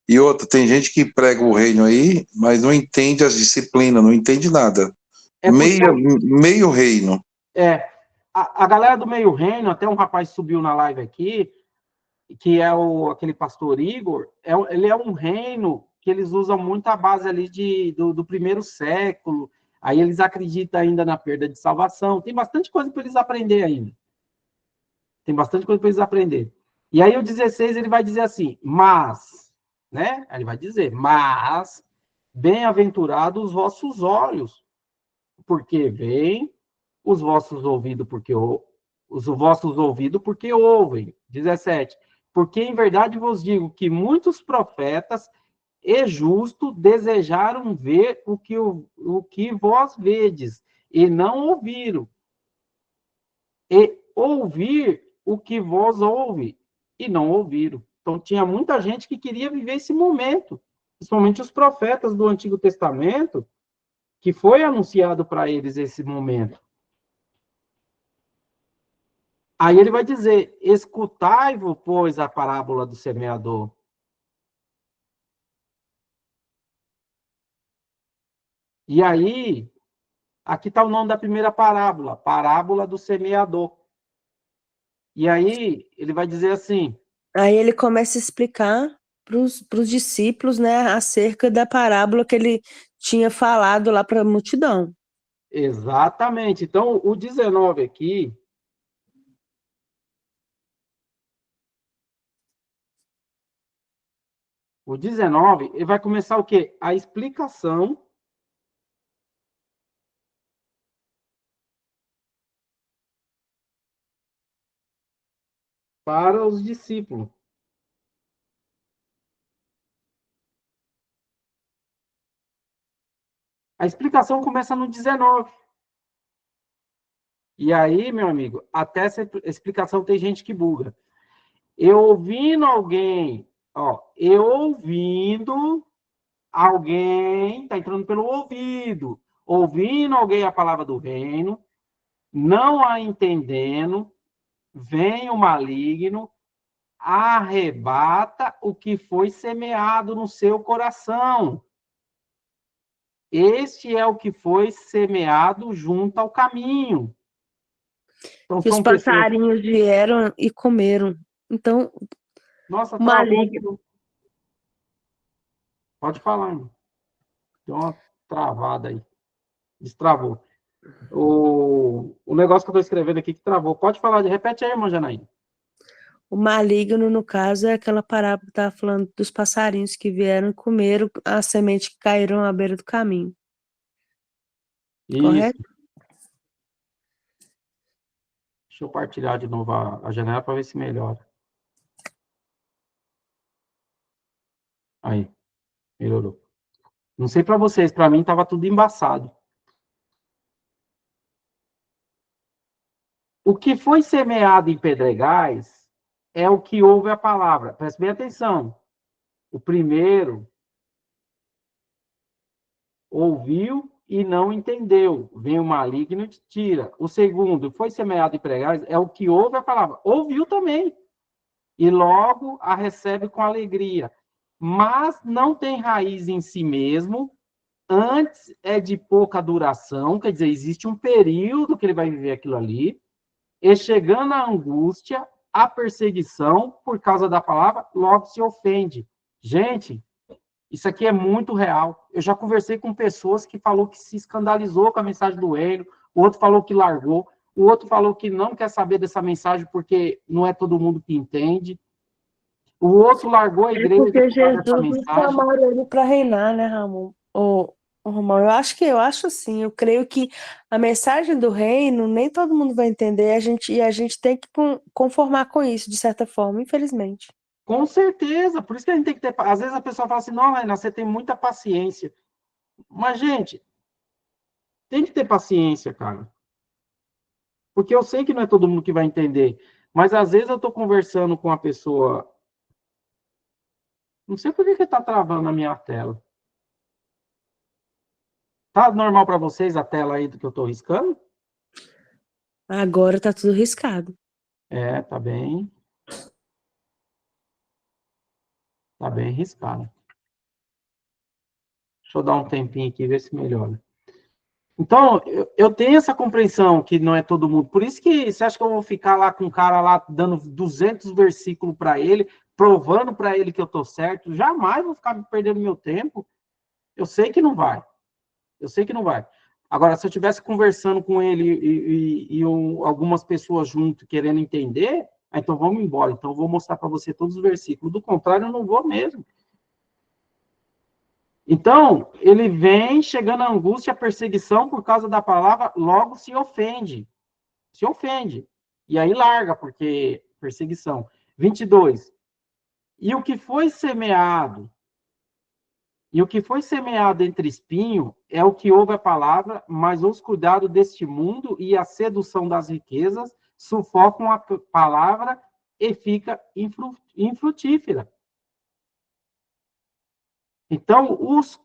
E outra, tem gente que prega o reino aí, mas não entende as disciplinas, não entende nada. É porque, Meio reino. A galera do meio reino, até um rapaz subiu na live aqui, que é aquele pastor Igor, ele é um reino que eles usam muito a base ali do primeiro século, aí eles acreditam ainda na perda de salvação, tem bastante coisa para eles aprender ainda. Tem bastante coisa para eles aprender. E aí o 16 ele vai dizer assim, mas, né? Ele vai dizer, mas, bem-aventurados os vossos olhos, porque veem, os vossos ouvidos porque ouvem. 17. Porque em verdade vos digo que muitos profetas e justos desejaram ver o que vós vedes, e não ouviram. E ouvir o que vós ouve, e não ouviram. Então tinha muita gente que queria viver esse momento, principalmente os profetas do Antigo Testamento, que foi anunciado para eles esse momento. Aí ele vai dizer, escutai-vos, pois, a parábola do semeador. E aí, aqui está o nome da primeira parábola, parábola do semeador. E aí, ele vai dizer assim... Aí ele começa a explicar para os discípulos, né, acerca da parábola que ele tinha falado lá para a multidão. Exatamente. Então, o 19 aqui... O 19, ele vai começar o quê? A explicação para os discípulos. A explicação começa no 19. E aí, meu amigo, até essa explicação tem gente que buga. Eu ouvindo alguém, tá entrando pelo ouvido, ouvindo alguém a palavra do reino, não a entendendo, vem o maligno, arrebata o que foi semeado no seu coração. Este é o que foi semeado junto ao caminho. Então, que os são pessoas... passarinhos vieram e comeram. Então, Nossa, maligno. Pode falar, irmão. Deu uma travada aí. Destravou. O negócio que eu estou escrevendo aqui que travou. Pode falar, repete aí, irmã Janaína. O maligno, no caso, é aquela parábola que estava falando dos passarinhos que vieram e comeram a semente que caíram à beira do caminho. Isso. Correto? Deixa eu partilhar de novo a janela para ver se melhora. Aí, melhorou. Não sei para vocês, para mim estava tudo embaçado. O que foi semeado em pedregais é o que ouve a palavra. Preste bem atenção. O primeiro ouviu e não entendeu. Vem o maligno e te tira. O segundo foi semeado em pedregais é o que ouve a palavra. Ouviu também. E logo a recebe com alegria. Mas não tem raiz em si mesmo. Antes é de pouca duração, quer dizer, existe um período que ele vai viver aquilo ali. E chegando à angústia, a perseguição, por causa da palavra, logo se ofende. Gente, isso aqui é muito real. Eu já conversei com pessoas que falou que se escandalizou com a mensagem do reino, o outro falou que largou, o outro falou que não quer saber dessa mensagem porque não é todo mundo que entende. O outro largou a igreja porque por causa dessa Jesus não mensagem. chamaram ele para reinar, né, Ramon? Romão, eu acho assim, eu creio que a mensagem do reino nem todo mundo vai entender, e a gente tem que conformar com isso, de certa forma, infelizmente. Com certeza, por isso que a gente tem que ter... Às vezes a pessoa fala assim, não, Helena, você tem muita paciência. Mas, gente, tem que ter paciência, cara. Porque eu sei que não é todo mundo que vai entender. Mas, às vezes, eu estou conversando com uma pessoa... Não sei por que está travando a minha tela. Tá normal para vocês a tela aí do que eu estou riscando? Agora tá tudo riscado. É, tá bem. Tá bem riscado. Deixa eu dar um tempinho aqui e ver se melhora. Então, eu tenho essa compreensão que não é todo mundo. Por isso que você acha que eu vou ficar lá com um cara lá dando 200 versículos para ele, provando para ele que eu estou certo? Jamais vou ficar perdendo meu tempo. Eu sei que não vai. Eu sei que não vai. Agora, se eu estivesse conversando com ele e algumas pessoas junto querendo entender, então vamos embora. Então eu vou mostrar para você todos os versículos. Do contrário, eu não vou mesmo. Então, ele vem chegando à angústia, a perseguição por causa da palavra, logo se ofende. Se ofende. E aí larga, porque perseguição. 22. E o que foi semeado entre espinho é o que ouve a palavra, mas os cuidados deste mundo e a sedução das riquezas sufocam a palavra e fica infrutífera. Então, os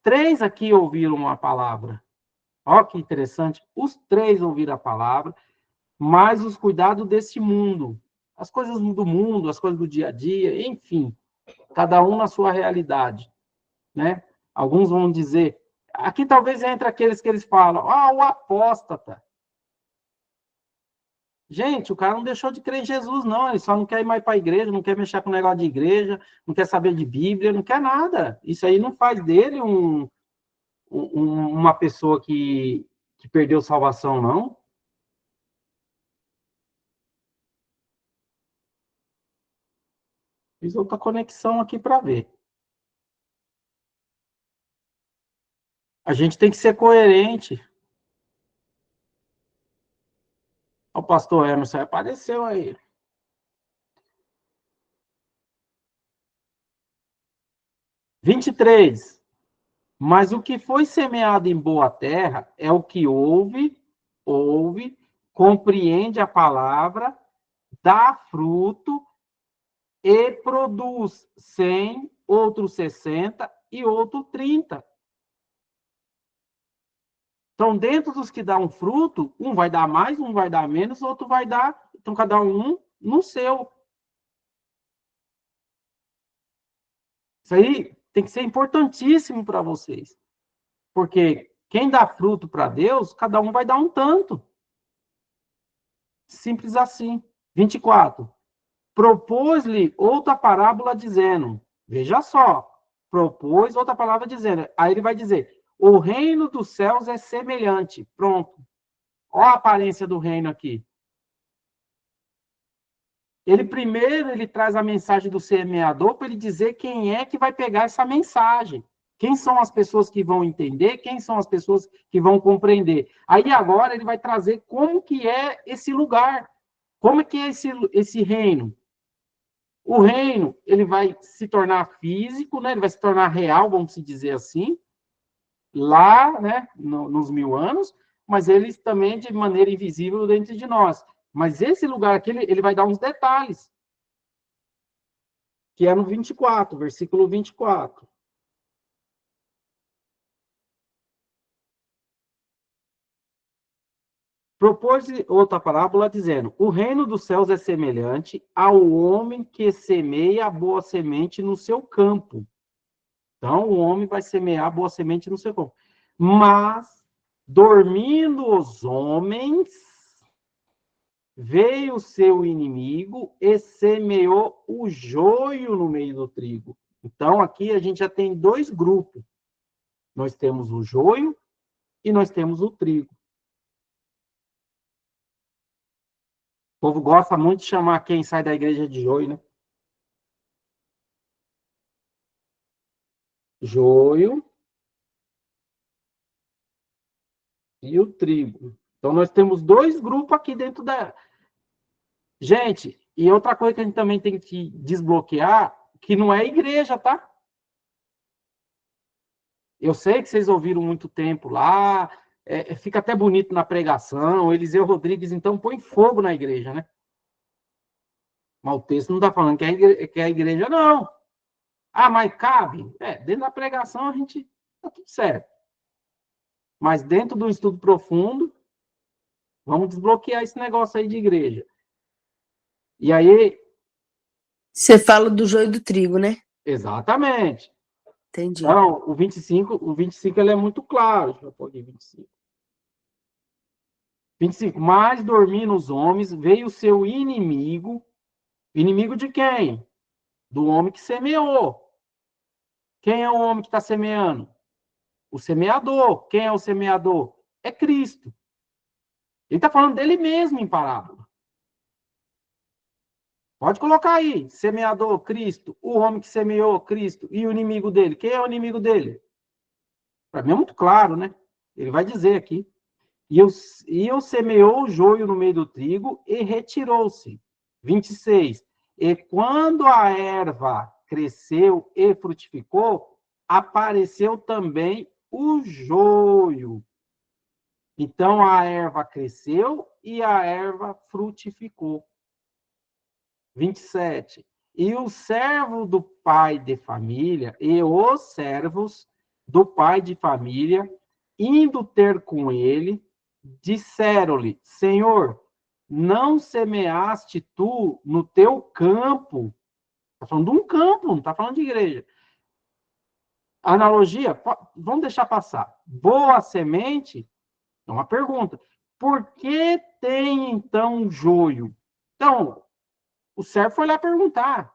três aqui ouviram a palavra. Olha que interessante. Os três ouviram a palavra, mas os cuidados desse mundo. As coisas do mundo, as coisas do dia a dia, enfim. Cada um na sua realidade. Né? Alguns vão dizer... Aqui talvez entre aqueles que eles falam, o apóstata. Gente, o cara não deixou de crer em Jesus, não. Ele só não quer ir mais para a igreja, não quer mexer com negócio de igreja, não quer saber de Bíblia, não quer nada. Isso aí não faz dele uma pessoa que perdeu salvação, não. Fiz outra conexão aqui para ver. A gente tem que ser coerente. O pastor Emerson apareceu aí. 23. Mas o que foi semeado em boa terra é o que ouve, compreende a palavra, dá fruto e produz 100, outro 60 e outro 30. Então, dentro dos que dão fruto, um vai dar mais, um vai dar menos, outro vai dar. Então, cada um no seu. Isso aí tem que ser importantíssimo para vocês. Porque quem dá fruto para Deus, cada um vai dar um tanto. Simples assim. 24. Propôs-lhe outra parábola dizendo, veja só, propôs outra palavra dizendo, aí ele vai dizer, o reino dos céus é semelhante. Pronto. Olha a aparência do reino aqui. Ele traz a mensagem do semeador para ele dizer quem é que vai pegar essa mensagem. Quem são as pessoas que vão entender, quem são as pessoas que vão compreender. Aí agora ele vai trazer como que é esse lugar, como é que é esse reino. O reino, ele vai se tornar físico, né? Ele vai se tornar real, vamos dizer assim, lá, né, nos 1000 anos, mas ele também de maneira invisível dentro de nós. Mas esse lugar aqui, ele vai dar uns detalhes, que é no 24, versículo 24. Propôs outra parábola dizendo, o reino dos céus é semelhante ao homem que semeia a boa semente no seu campo. Então, o homem vai semear a boa semente no seu campo. Mas, dormindo os homens, veio o seu inimigo e semeou o joio no meio do trigo. Então, aqui a gente já tem 2 grupos. Nós temos o joio e nós temos o trigo. O povo gosta muito de chamar quem sai da igreja de joio, né? Joio e o trigo. Então, nós temos 2 grupos aqui dentro da... Gente, e outra coisa que a gente também tem que desbloquear, que não é igreja, tá? Eu sei que vocês ouviram muito tempo lá, fica até bonito na pregação, Eliseu Rodrigues, então, põe fogo na igreja, né? Mas o texto não está falando que é a igreja, não. Ah, mas cabe? Dentro da pregação a gente está tudo certo. Mas dentro do estudo profundo, vamos desbloquear esse negócio aí de igreja. E aí... Você fala do joio e do trigo, né? Exatamente. Entendi. Então, o 25 ele é muito claro. Deixa eu pôr aqui 25. 25. Mas dormindo os homens, veio o seu inimigo. Inimigo de quem? Do homem que semeou. Quem é o homem que está semeando? O semeador. Quem é o semeador? É Cristo. Ele está falando dele mesmo em parábola. Pode colocar aí. Semeador, Cristo. O homem que semeou, Cristo. E o inimigo dele. Quem é o inimigo dele? Para mim é muito claro, né? Ele vai dizer aqui. E eu semeou o joio no meio do trigo e retirou-se. 26. E quando a erva cresceu e frutificou, apareceu também o joio. Então a erva cresceu e a erva frutificou. 27. E o servo do pai de família e os servos do pai de família, indo ter com ele, disseram-lhe, Senhor, não semeaste tu no teu campo? Está falando de um campo, não está falando de igreja. Analogia, vamos deixar passar. Boa semente, é uma pergunta. Por que tem, então, joio? Então, o servo foi lá perguntar.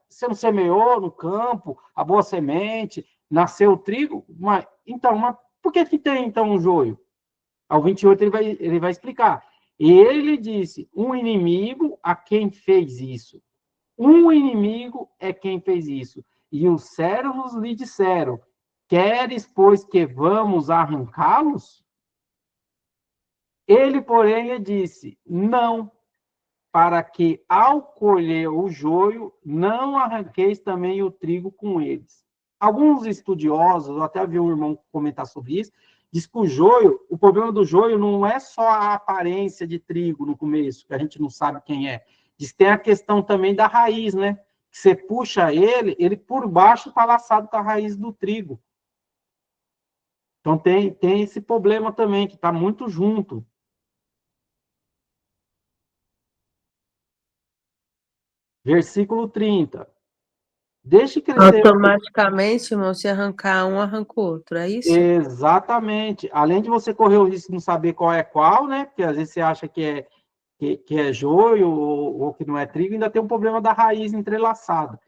Você não semeou no campo a boa semente, nasceu o trigo? Mas por que tem, então, um joio? Ao 28 ele vai explicar. E ele disse, um inimigo a quem fez isso. Um inimigo é quem fez isso. E os servos lhe disseram, queres, pois, que vamos arrancá-los? Ele, porém, lhe disse, não, para que, ao colher o joio, não arranqueis também o trigo com eles. Alguns estudiosos, eu até vi um irmão comentar sobre isso, diz que o problema do joio não é só a aparência de trigo no começo, que a gente não sabe quem é. Diz que tem a questão também da raiz, né? Que você puxa ele por baixo está laçado com a raiz do trigo. Então tem esse problema também, que está muito junto. Versículo 30. Deixe crescer... Automaticamente, irmão, se arrancar um, arranca o outro, é isso? Exatamente. Além de você correr o risco de não saber qual é qual, né? Porque às vezes você acha que que é joio ou que não é trigo, ainda tem um problema da raiz entrelaçada.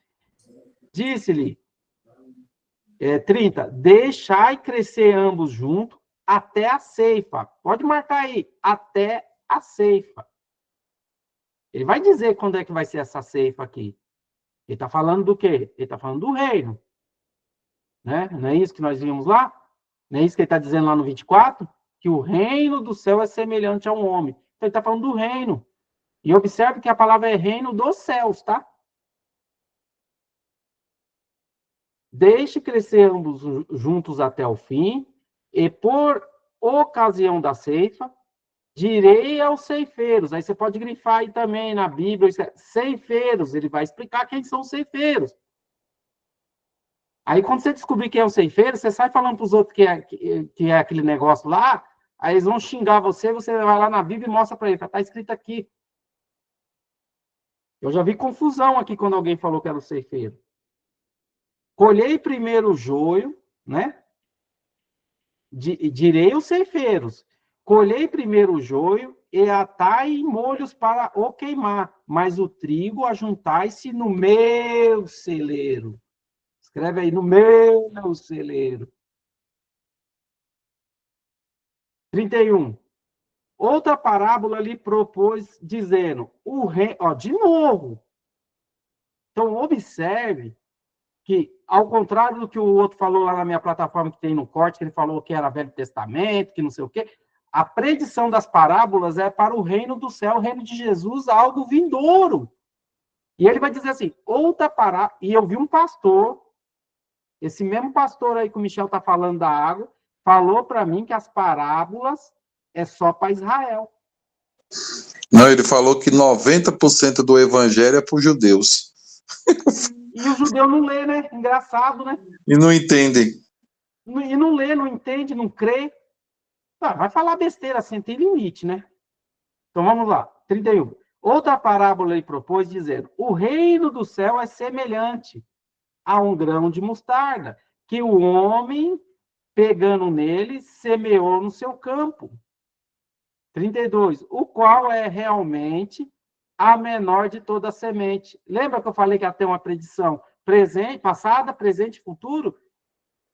Disse-lhe, 30, deixai crescer ambos juntos até a ceifa. Pode marcar aí, até a ceifa. Ele vai dizer quando é que vai ser essa ceifa aqui. Ele está falando do quê? Ele está falando do reino. Né? Não é isso que nós vimos lá? Não é isso que ele está dizendo lá no 24? Que o reino do céu é semelhante a um homem. Então, ele está falando do reino. E observe que a palavra é reino dos céus, tá? Deixe crescer ambos juntos até o fim, e por ocasião da ceifa, direi aos ceifeiros. Aí você pode grifar aí também na Bíblia, ceifeiros, ele vai explicar quem são os ceifeiros. Aí quando você descobrir quem é o ceifeiro, você sai falando para os outros que é aquele negócio lá, aí eles vão xingar você, você vai lá na Bíblia e mostra para ele, está escrito aqui. Eu já vi confusão aqui quando alguém falou que era o ceifeiro. Colhei primeiro o joio, né? Direi os ceifeiros. Colhei primeiro o joio e atai em molhos para o queimar, mas o trigo ajuntai-se no meu celeiro. Escreve aí, no meu celeiro. 31. Outra parábola lhe propôs, dizendo, o rei, ó, de novo. Então, observe que, ao contrário do que o outro falou lá na minha plataforma, que tem no corte, que ele falou que era Velho Testamento, que não sei o quê, a predição das parábolas é para o reino do céu, o reino de Jesus, algo vindouro. E ele vai dizer assim, outra parábola, e eu vi um pastor, esse mesmo pastor aí que o Michel está falando da água, falou para mim que as parábolas é só para Israel. Não, ele falou que 90% do evangelho é para os judeus. E o judeu não lê, né? Engraçado, né? E não entendem. E não lê, não entende, não crê. Ah, vai falar besteira assim, tem limite, né? Então vamos lá. 31. Outra parábola ele propôs, dizendo, o reino do céu é semelhante a um grão de mostarda, que o homem, pegando nele, semeou no seu campo. 32. O qual é realmente a menor de toda a semente. Lembra que eu falei que ia ter uma predição presente, passada, presente e futuro?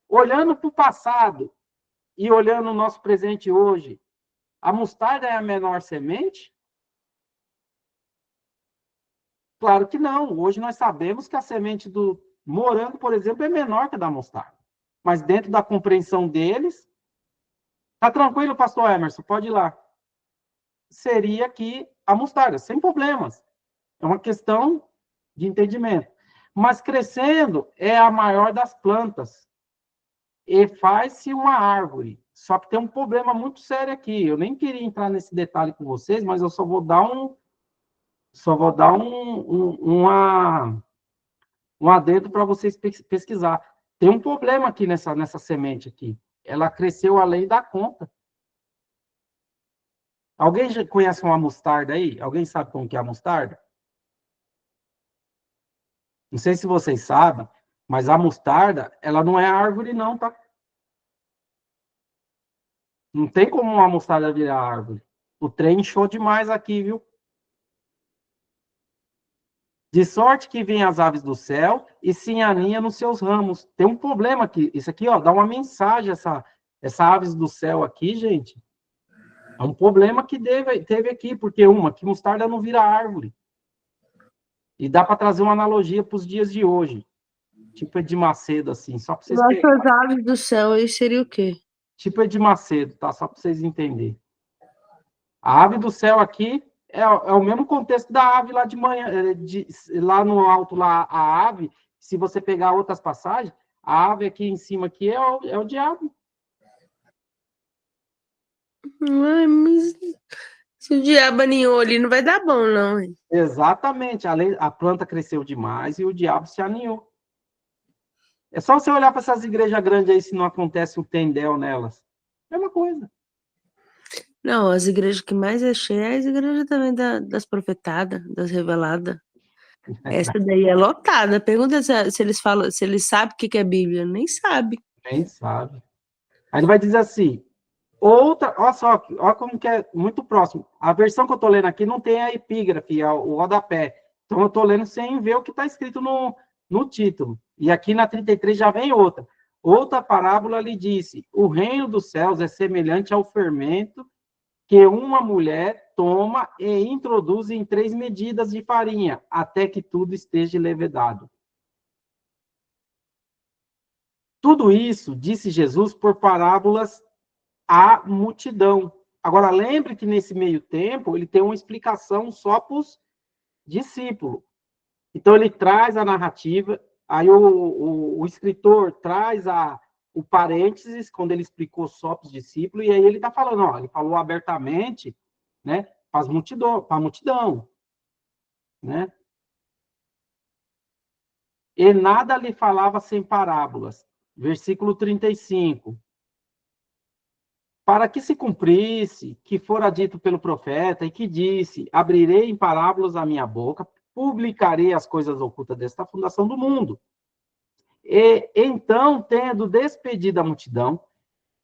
Olhando para o passado e olhando o nosso presente hoje, a mostarda é a menor semente? Claro que não. Hoje nós sabemos que a semente do morango, por exemplo, é menor que a da mostarda. Mas dentro da compreensão deles, tá tranquilo, pastor Emerson, pode ir lá. Seria que a mostarda, sem problemas. É uma questão de entendimento. Mas crescendo é a maior das plantas. E faz-se uma árvore. Só que tem um problema muito sério aqui. Eu nem queria entrar nesse detalhe com vocês, mas eu só vou dar um adendo para vocês pesquisar. Tem um problema aqui nessa semente aqui. Ela cresceu além da conta. Alguém já conhece uma mostarda aí? Alguém sabe como que é a mostarda? Não sei se vocês sabem, mas a mostarda, ela não é árvore não, tá? Não tem como uma mostarda virar árvore. O trem inchou demais aqui, viu? De sorte que vêm as aves do céu e se aninham nos seus ramos. Tem um problema aqui. Isso aqui, ó, dá uma mensagem, essa aves do céu aqui, gente. É um problema que teve aqui, porque que mostarda não vira árvore. E dá para trazer uma analogia para os dias de hoje. Tipo Edir Macedo, assim, só para vocês pegarem. As aves do céu aí seria o quê? Tipo Edir Macedo, tá? Só para vocês entenderem. A ave do céu aqui é o mesmo contexto da ave lá de manhã, lá no alto, lá a ave, se você pegar outras passagens, a ave aqui em cima aqui é o diabo. Mas se o diabo aninhou ali, não vai dar bom, não. Hein? Exatamente. A planta cresceu demais e o diabo se aninhou. É só você olhar para essas igrejas grandes aí se não acontece um tendel nelas. Mesma coisa. Não, as igrejas que mais é cheia é as igrejas também das profetadas, das reveladas. Essa daí é lotada. Pergunta se eles falam, se eles sabem o que é Bíblia. Nem sabe. Nem sabe. Aí ele vai dizer assim, Outra, olha só, olha como que é muito próximo. A versão que eu estou lendo aqui não tem a epígrafe, o rodapé. Então, eu estou lendo sem ver o que está escrito no título. E aqui na 33 já vem outra. Outra parábola lhe disse: o reino dos céus é semelhante ao fermento que uma mulher toma e introduz em 3 medidas de farinha, até que tudo esteja levedado. Tudo isso, disse Jesus, por parábolas à multidão. Agora, lembre que nesse meio tempo, ele tem uma explicação só para os discípulos. Então, ele traz a narrativa, aí o escritor traz o parênteses, quando ele explicou só para os discípulos, e aí ele está falando, ó, ele falou abertamente, né, para a multidão, né? E nada lhe falava sem parábolas. Versículo 35. Para que se cumprisse, que fora dito pelo profeta, e que disse, abrirei em parábolas a minha boca, publicarei as coisas ocultas desta fundação do mundo. E então, tendo despedido a multidão,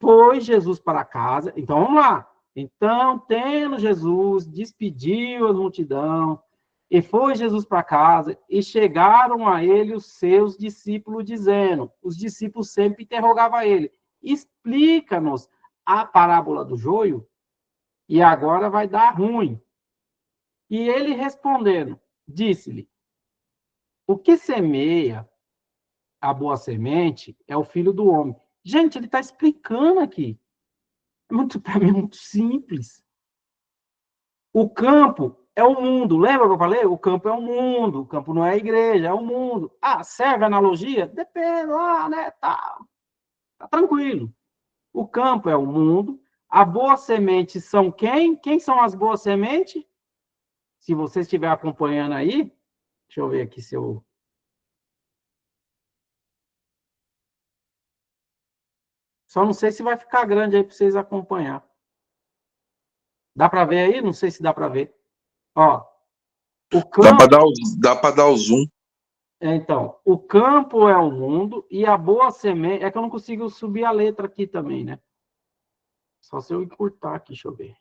foi Jesus para casa. Então, vamos lá. Então, tendo Jesus, despediu a multidão, e foi Jesus para casa, e chegaram a ele os seus discípulos, dizendo, os discípulos sempre interrogavam ele, explica-nos a parábola do joio, e agora vai dar ruim. E ele respondendo, disse-lhe, o que semeia a boa semente é o filho do homem. Gente, ele está explicando aqui. Para mim é muito simples. O campo é o mundo. Lembra que eu falei? O campo é o mundo. O campo não é a igreja, é o mundo. Ah, serve a analogia? Depende lá, né? Tá tranquilo. O campo é o mundo. A boa semente são quem? Quem são as boas sementes? Se você estiver acompanhando aí, deixa eu ver aqui se eu... Só não sei se vai ficar grande aí para vocês acompanhar. Dá para ver aí? Não sei se dá para ver. Ó, o campo... Dá para dar o zoom. Então, o campo é o mundo e a boa semente... É que eu não consigo subir a letra aqui também, né? Só se eu encurtar aqui, deixa eu ver.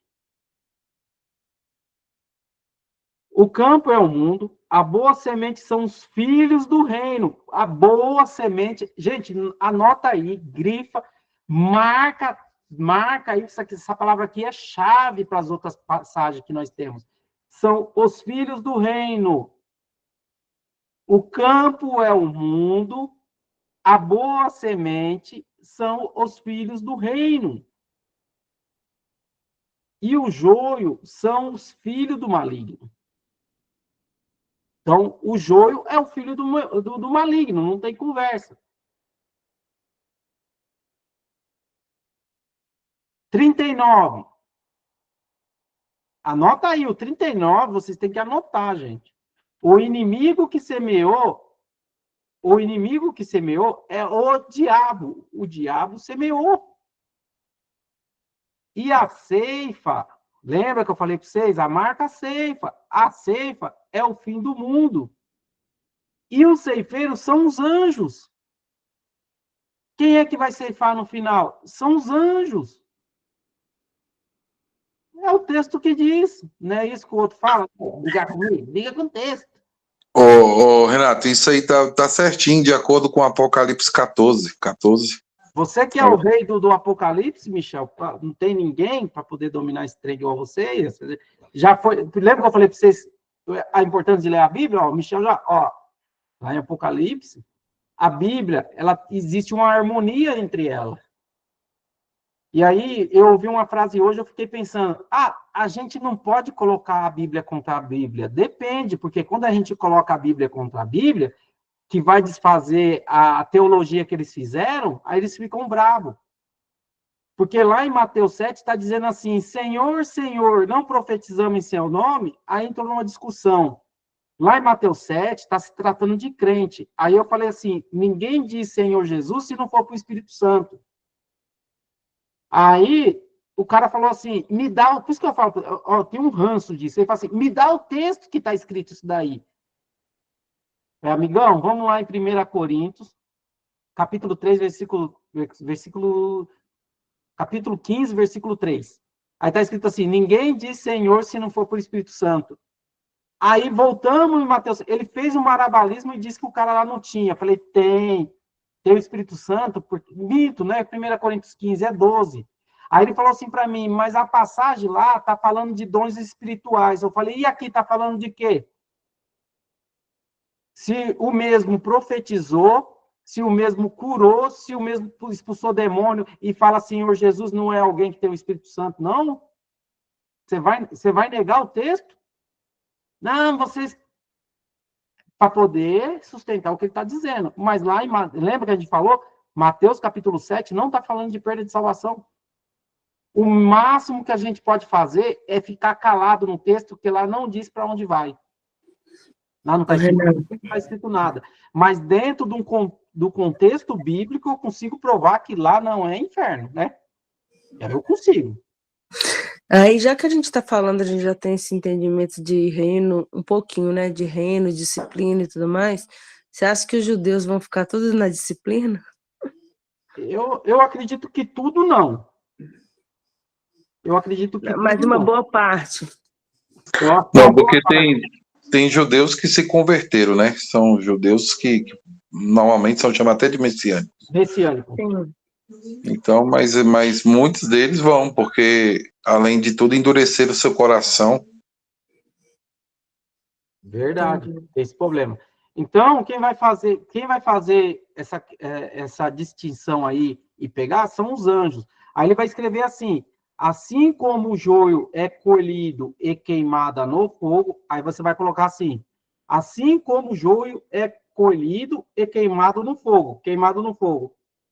O campo é o mundo, a boa semente são os filhos do reino. A boa semente... Gente, anota aí, grifa, marca aí, essa palavra aqui é chave para as outras passagens que nós temos. São os filhos do reino. O campo é o mundo, a boa semente são os filhos do reino. E o joio são os filhos do maligno. Então, o joio é o filho do maligno, não tem conversa. 39. Anota aí, o 39, vocês têm que anotar, gente. O inimigo que semeou é o diabo. O diabo semeou. E a ceifa, lembra que eu falei para vocês? A marca ceifa. A ceifa é o fim do mundo. E os ceifeiros são os anjos. Quem é que vai ceifar no final? São os anjos. É o texto que diz. Não é isso que o outro fala? Liga comigo? Liga com o texto. Renato, isso aí tá certinho, de acordo com Apocalipse 14. Você que é o rei do Apocalipse, Michel, não tem ninguém para poder dominar esse trem igual você. Já foi. Lembra que eu falei para vocês a importância de ler a Bíblia? Ó, o Michel já, ó, lá em Apocalipse, a Bíblia, existe uma harmonia entre elas. E aí, eu ouvi uma frase hoje, eu fiquei pensando, a gente não pode colocar a Bíblia contra a Bíblia. Depende, porque quando a gente coloca a Bíblia contra a Bíblia, que vai desfazer a teologia que eles fizeram, aí eles ficam bravos. Porque lá em Mateus 7 está dizendo assim, Senhor, Senhor, não profetizamos em seu nome? Aí entrou numa discussão. Lá em Mateus 7 está se tratando de crente. Aí eu falei assim, ninguém diz Senhor Jesus se não for para o Espírito Santo. Aí o cara falou assim, me dá, por isso que eu falo, ó, tem um ranço disso, ele fala assim, me dá o texto que está escrito isso daí. Amigão, vamos lá em 1 Coríntios, capítulo 3, versículo capítulo 15, versículo 3. Aí está escrito assim, ninguém diz Senhor se não for por Espírito Santo. Aí voltamos em Mateus, ele fez um marabalismo e disse que o cara lá não tinha. Eu falei, tem o Espírito Santo, mito, né? 1 Coríntios 15, é 12. Aí ele falou assim para mim, mas a passagem lá está falando de dons espirituais. Eu falei, e aqui está falando de quê? Se o mesmo profetizou, se o mesmo curou, se o mesmo expulsou demônio e fala, Senhor Jesus não é alguém que tem o Espírito Santo, não? Você vai negar o texto? Não, vocês... Para poder sustentar o que ele está dizendo. Mas lá, lembra que a gente falou? Mateus capítulo 7 não está falando de perda de salvação. O máximo que a gente pode fazer é ficar calado no texto, porque lá não diz para onde vai. Lá não está escrito nada. Mas dentro do contexto bíblico, eu consigo provar que lá não é inferno, né? Eu consigo. Aí, já que a gente está falando, a gente já tem esse entendimento de reino, um pouquinho, né? De reino, disciplina e tudo mais. Você acha que os judeus vão ficar todos na disciplina? Eu acredito que tudo não. Eu acredito que mas tudo uma não. boa parte. Não, porque tem judeus que se converteram, né? São judeus que normalmente são chamados até de messiânicos. Messiânico. Sim. Então, mas muitos deles vão, porque, além de tudo, endureceram o seu coração. Verdade, esse problema. Então, quem vai fazer essa distinção aí e pegar são os anjos. Aí ele vai escrever assim, assim como o joio é colhido e queimado no fogo, aí você vai colocar assim como o joio é colhido e queimado no fogo,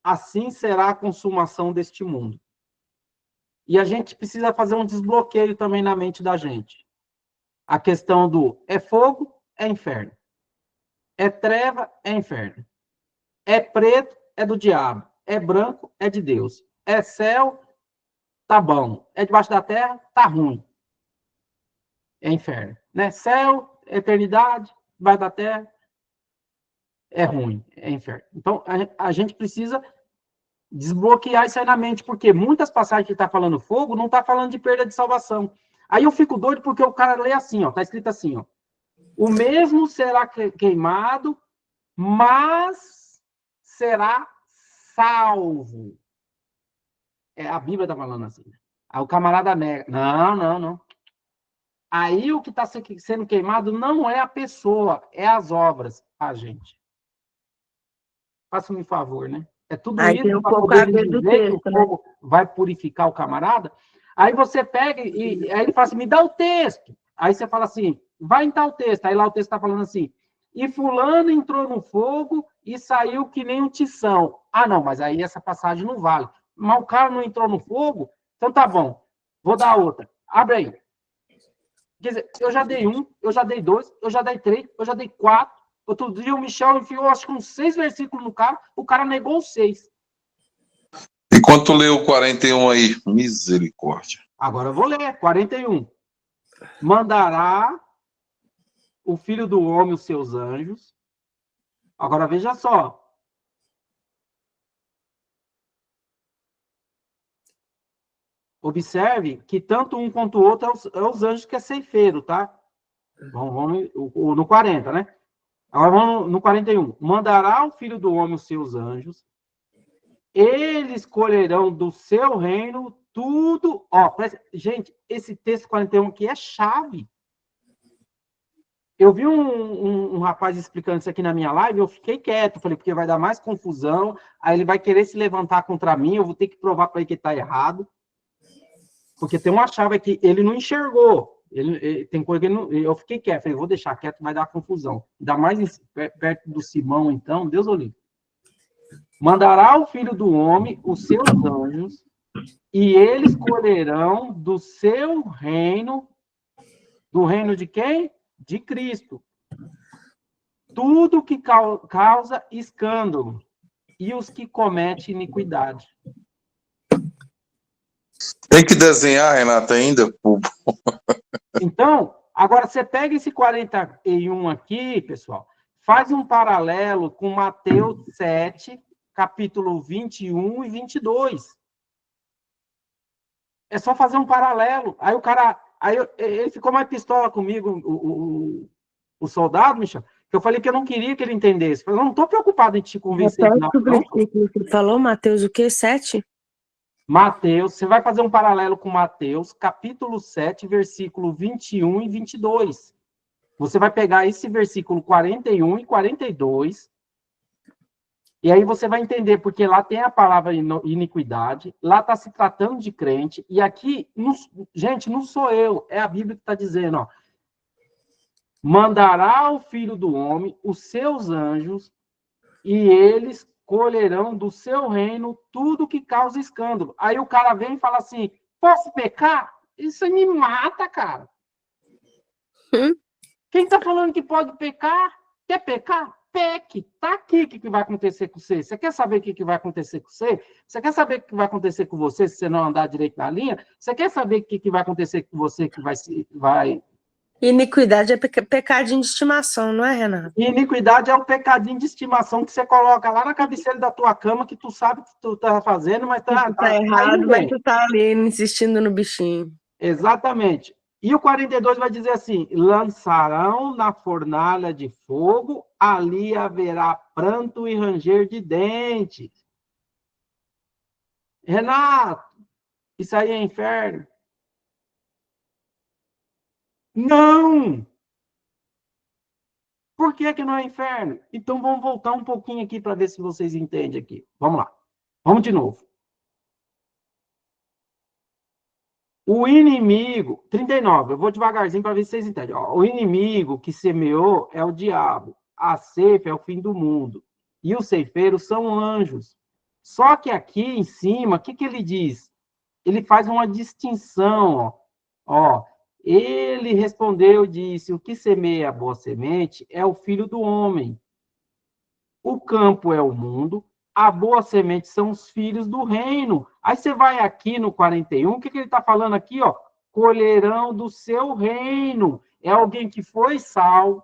assim será a consumação deste mundo. E a gente precisa fazer um desbloqueio também na mente da gente. A questão do é fogo, é inferno. É treva, é inferno. É preto, é do diabo. É branco, é de Deus. É céu, tá bom. É debaixo da terra, tá ruim. É inferno. Né? Céu, eternidade, debaixo da terra, é ruim, é inferno. Então, a gente precisa desbloquear isso aí na mente, porque muitas passagens que está falando fogo não está falando de perda de salvação. Aí eu fico doido porque o cara lê assim, ó, tá escrito assim, ó. O mesmo será queimado, mas será salvo. A Bíblia está falando assim. Aí o camarada nega. Não. Aí o que está sendo queimado não é a pessoa, é as obras. Gente. Faça-me um favor, né? É tudo aí isso para poder dizer que o fogo vai purificar o camarada. Aí você pega e aí ele fala assim, me dá o texto. Aí você fala assim, vai em tal texto. Aí lá o texto está falando assim, e fulano entrou no fogo e saiu que nem um tição. Não, mas aí essa passagem não vale. Mas o cara não entrou no fogo, então tá bom. Vou dar outra. Abre aí. Quer dizer, eu já dei 1, eu já dei 2, eu já dei 3, eu já dei 4. Outro dia o Michel enfiou, acho que uns 6 versículos no cara, o cara negou os 6. E quanto leu o 41 aí? Misericórdia. Agora eu vou ler, 41. Mandará o Filho do Homem os seus anjos. Agora veja só. Observe que tanto um quanto o outro é os anjos que é ceifeiro, tá? Vamos no 40, né? Agora vamos no 41. Mandará o Filho do Homem os seus anjos. Eles colherão do seu reino tudo. Gente, esse texto 41 aqui é chave. Eu vi um rapaz explicando isso aqui na minha live, eu fiquei quieto, falei, porque vai dar mais confusão, aí ele vai querer se levantar contra mim, eu vou ter que provar para ele que está errado. Porque tem uma chave aqui, ele não enxergou. Tem coisa que ele não, eu fiquei quieto, falei, vou deixar quieto, vai dar confusão. Ainda mais perto do Simão, então, Deus o livre. Mandará o Filho do Homem os seus anjos, e eles colherão do seu reino, do reino de quem? De Cristo. Tudo que causa escândalo, e os que cometem iniquidade. Tem que desenhar, Renata, ainda? Então, agora você pega esse 41 aqui, pessoal, faz um paralelo com Mateus 7, capítulo 21 e 22. É só fazer um paralelo. Aí o cara... ele ficou mais pistola comigo, o soldado, Michel, que eu falei que eu não queria que ele entendesse. Eu não estou preocupado em te convencer. Repete o versículo que você falou, Mateus, o quê? 7? Mateus, você vai fazer um paralelo com Mateus, capítulo 7, versículo 21 e 22. Você vai pegar esse versículo 41 e 42, e aí você vai entender, porque lá tem a palavra iniquidade, lá está se tratando de crente, e aqui, gente, não sou eu, é a Bíblia que está dizendo, ó, mandará o Filho do Homem os seus anjos, e eles colherão do seu reino tudo que causa escândalo. Aí o cara vem e fala assim, posso pecar? Isso me mata, cara. Quem está falando que pode pecar? Quer pecar? Peque. Está aqui o que vai acontecer com você. Você quer saber o que vai acontecer com você? Você quer saber o que vai acontecer com você se você não andar direito na linha? Você quer saber o que vai acontecer com você que vai... Iniquidade é pecadinho de estimação, não é, Renato? Iniquidade é o pecadinho de estimação que você coloca lá na cabeceira da tua cama, que tu sabe que tu tá fazendo, mas tá errado, mas tu tá ali insistindo no bichinho. Exatamente. E o 42 vai dizer assim, lançarão na fornalha de fogo, ali haverá pranto e ranger de dentes. Renato, isso aí é inferno? Não! Por que não é inferno? Então vamos voltar um pouquinho aqui para ver se vocês entendem aqui. Vamos lá. Vamos de novo. O inimigo, 39, eu vou devagarzinho para ver se vocês entendem. Ó, o inimigo que semeou é o diabo, a ceifa é o fim do mundo, e os ceifeiros são anjos. Só que aqui em cima, o que ele diz? Ele faz uma distinção, ó. Ele respondeu e disse, o que semeia a boa semente é o filho do homem. O campo é o mundo, a boa semente são os filhos do reino. Aí você vai aqui no 41, o que ele está falando aqui? Ó? Colherão do seu reino. É alguém que foi salvo,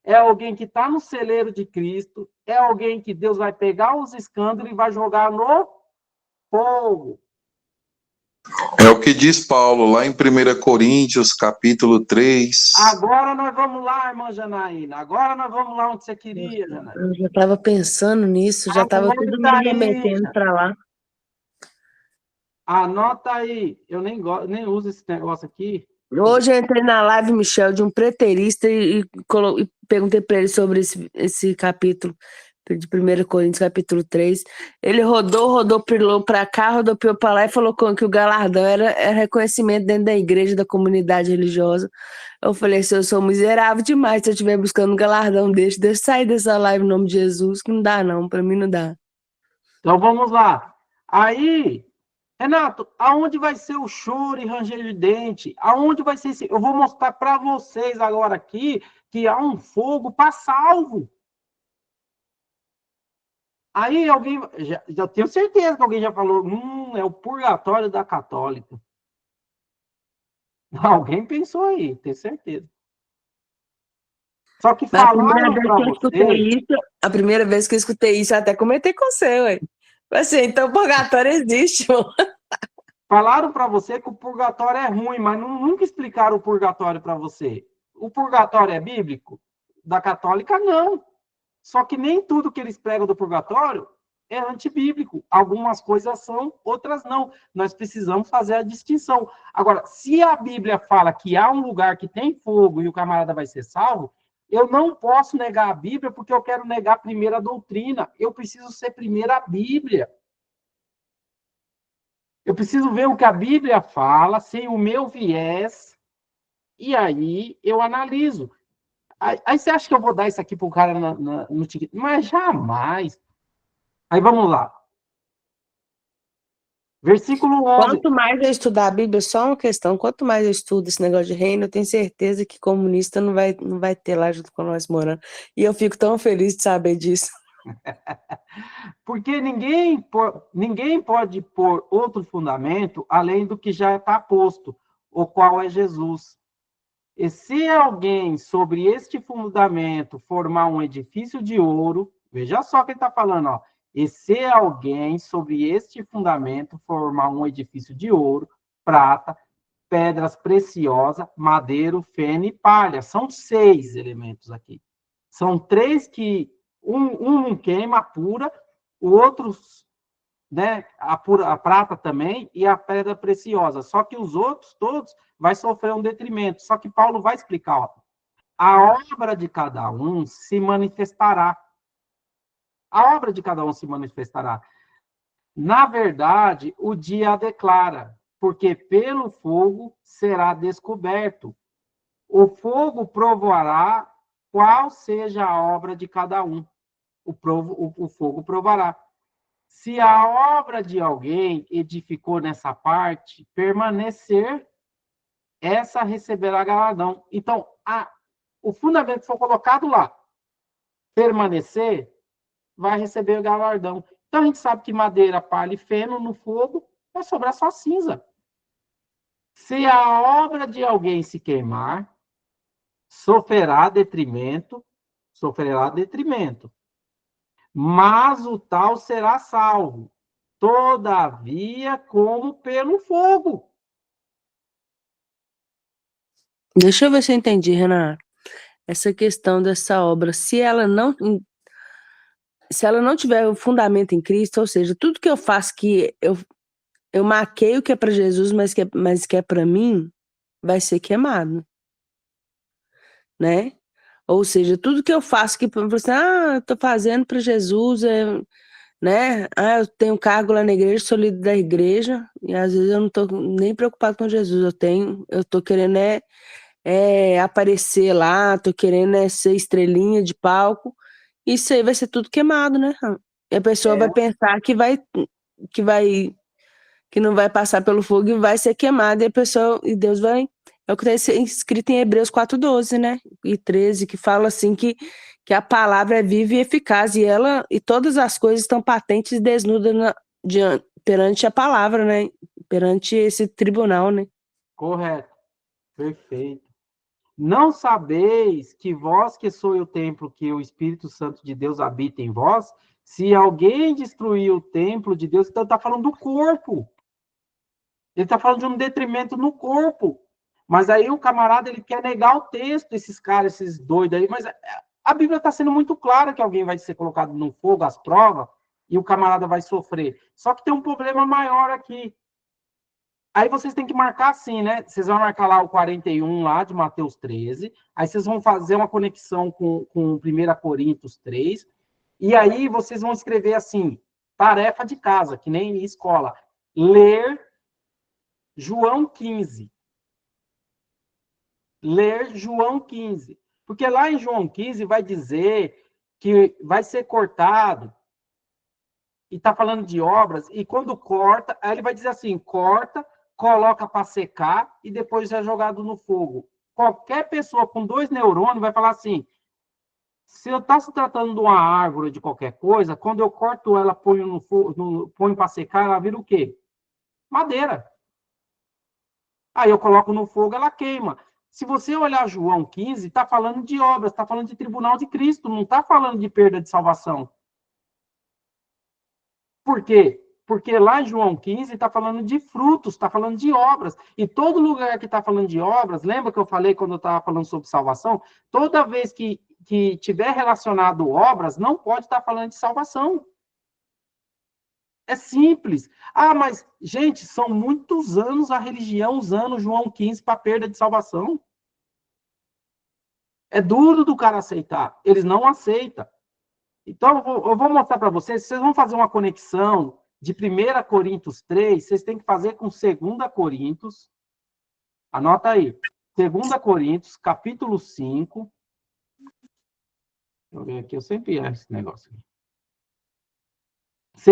é alguém que está no celeiro de Cristo, é alguém que Deus vai pegar os escândalos e vai jogar no fogo. É o que diz Paulo lá em 1 Coríntios, capítulo 3. Agora nós vamos lá, irmã Janaína. Agora nós vamos lá onde você queria, Janaína. Eu já estava pensando nisso, já estava tudo me remetendo para lá. Anota aí. Eu nem uso esse negócio aqui. Hoje eu entrei na live, Michel, de um preterista e perguntei para ele sobre esse capítulo de 1 Coríntios, capítulo 3. Ele rodou para cá, rodopiou para lá e falou que o galardão era reconhecimento dentro da igreja, da comunidade religiosa. Eu falei assim, eu sou miserável demais se eu estiver buscando um galardão deixa eu sair dessa live em nome de Jesus, que não dá não, para mim não dá. Então vamos lá. Aí, Renato, aonde vai ser o choro e ranger de dente? Aonde vai ser esse... Eu vou mostrar para vocês agora aqui que há um fogo para salvo. Aí alguém, já tenho certeza que alguém já falou, é o purgatório da católica. Alguém pensou aí, tenho certeza. Só que falaram para você... A primeira vez que eu escutei isso, eu até comentei com você, ué. Assim, então o purgatório existe, mano. Falaram para você que o purgatório é ruim, mas nunca explicaram o purgatório para você. O purgatório é bíblico? Da católica, não. Só que nem tudo que eles pregam do purgatório é antibíblico. Algumas coisas são, outras não. Nós precisamos fazer a distinção. Agora, se a Bíblia fala que há um lugar que tem fogo e o camarada vai ser salvo, eu não posso negar a Bíblia porque eu quero negar primeiro a doutrina. Eu preciso ser primeiro a Bíblia. Eu preciso ver o que a Bíblia fala, sem o meu viés, e aí eu analiso. Aí você acha que eu vou dar isso aqui para o cara no TikTok? Mas jamais. Aí vamos lá. Versículo 11. Quanto mais eu estudar a Bíblia, só uma questão, quanto mais eu estudo esse negócio de reino, eu tenho certeza que comunista não vai ter lá junto com nós morando. E eu fico tão feliz de saber disso. Porque ninguém pode pôr outro fundamento além do que já está posto, o qual é Jesus. E se alguém sobre este fundamento formar um edifício de ouro, veja só o que ele está falando, ó. E se alguém sobre este fundamento formar um edifício de ouro, prata, pedras preciosas, madeiro, feno e palha. São 6 elementos aqui. São 3 que um não queima, apura, o outro, né, a prata também e a pedra preciosa. Só que os outros todos vai sofrer um detrimento. Só que Paulo vai explicar, ó, a obra de cada um se manifestará. A obra de cada um se manifestará. Na verdade, o dia a declara, porque pelo fogo será descoberto. O fogo provará qual seja a obra de cada um. O fogo provará. Se a obra de alguém edificou nessa parte, permanecer, essa receberá galardão. Então, o fundamento foi colocado lá. Permanecer, vai receber o galardão. Então, a gente sabe que madeira, palha e feno no fogo vai sobrar só cinza. Se a obra de alguém se queimar, sofrerá detrimento, mas o tal será salvo, todavia como pelo fogo. Deixa eu ver se eu entendi, Renato. Essa questão dessa obra, se ela não tiver o fundamento em Cristo, ou seja, tudo que eu faço que eu maqueio que é para Jesus, mas que é para mim, vai ser queimado, né? Ou seja, tudo que eu faço que você, eu tô fazendo para Jesus, né? Eu tenho cargo lá na igreja, sou líder da igreja, e às vezes eu não tô nem preocupado com Jesus, eu tô querendo aparecer lá, tô querendo ser estrelinha de palco. Isso aí vai ser tudo queimado, né? E a pessoa vai pensar que não vai passar pelo fogo e vai ser queimada, e Deus vai. É o que está escrito em Hebreus 4:12, né? E 13, que fala assim que a palavra é viva e eficaz, e todas as coisas estão patentes e desnudas perante a palavra, né? Perante esse tribunal, né? Correto. Perfeito. Não sabeis que vós que sois o templo que o Espírito Santo de Deus habita em vós, se alguém destruir o templo de Deus, então está falando do corpo. Ele está falando de um detrimento no corpo. Mas aí o camarada ele quer negar o texto, esses caras, esses doidos aí, mas a Bíblia está sendo muito clara que alguém vai ser colocado no fogo, as provas, e o camarada vai sofrer. Só que tem um problema maior aqui. Aí vocês têm que marcar assim, né? Vocês vão marcar lá o 41 lá de Mateus 13, aí vocês vão fazer uma conexão com 1 Coríntios 3, e aí vocês vão escrever assim, tarefa de casa, que nem escola, ler João 15. Ler João 15. Porque lá em João 15 vai dizer que vai ser cortado, e está falando de obras, e quando corta, aí ele vai dizer assim, corta, coloca para secar, e depois é jogado no fogo. Qualquer pessoa com 2 neurônios vai falar assim, se eu está se tratando de uma árvore, de qualquer coisa, quando eu corto ela, ponho no fogo, ponho para secar, ela vira o quê? Madeira. Aí eu coloco no fogo, ela queima. Se você olhar João 15, está falando de obras, está falando de tribunal de Cristo, não está falando de perda de salvação. Por quê? Porque lá em João 15 está falando de frutos, está falando de obras. E todo lugar que está falando de obras, lembra que eu falei quando eu estava falando sobre salvação? Toda vez que tiver relacionado obras, não pode estar falando de salvação. É simples. Mas, gente, são muitos anos a religião usando João 15 para perda de salvação. É duro do cara aceitar. Eles não aceitam. Então, eu vou mostrar para vocês. Vocês vão fazer uma conexão de 1 Coríntios 3, vocês têm que fazer com 2 Coríntios. Anota aí. 2 Coríntios, capítulo 5. Deixa eu ver aqui, eu sempre erro esse negócio aqui.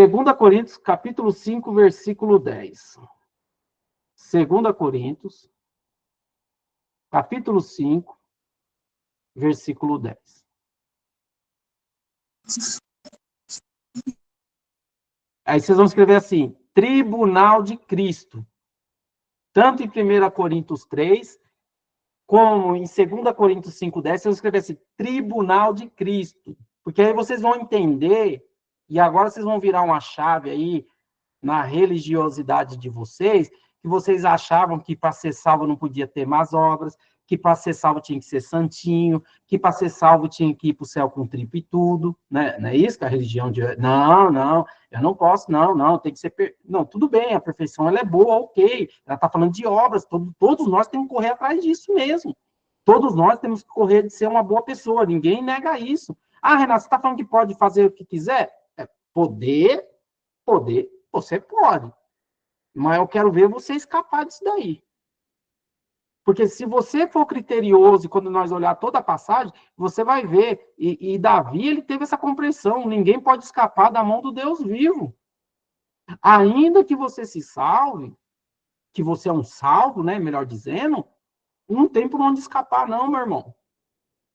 2 Coríntios, capítulo 5, versículo 10. 2 Coríntios, capítulo 5, versículo 10. Aí vocês vão escrever assim, tribunal de Cristo. Tanto em 1 Coríntios 3, como em 2 Coríntios 5, 10, vocês vão escrever assim, tribunal de Cristo. Porque aí vocês vão entender, e agora vocês vão virar uma chave aí na religiosidade de vocês, que vocês achavam que para ser salvo não podia ter más obras, que para ser salvo tinha que ser santinho, que para ser salvo tinha que ir para o céu com tripa e tudo, né? Não é isso que a religião de... Não, eu não posso, não, tem que ser... Não, tudo bem, a perfeição ela é boa, ok, ela está falando de obras, todos nós temos que correr atrás disso mesmo. Todos nós temos que correr de ser uma boa pessoa, ninguém nega isso. Ah, Renato, você está falando que pode fazer o que quiser? Poder, você pode. Mas eu quero ver você escapar disso daí. Porque se você for criterioso, e quando nós olhar toda a passagem, você vai ver, e Davi, ele teve essa compreensão, ninguém pode escapar da mão do Deus vivo. Ainda que você se salve, que você é um salvo, né, melhor dizendo, não tem por onde escapar não, meu irmão.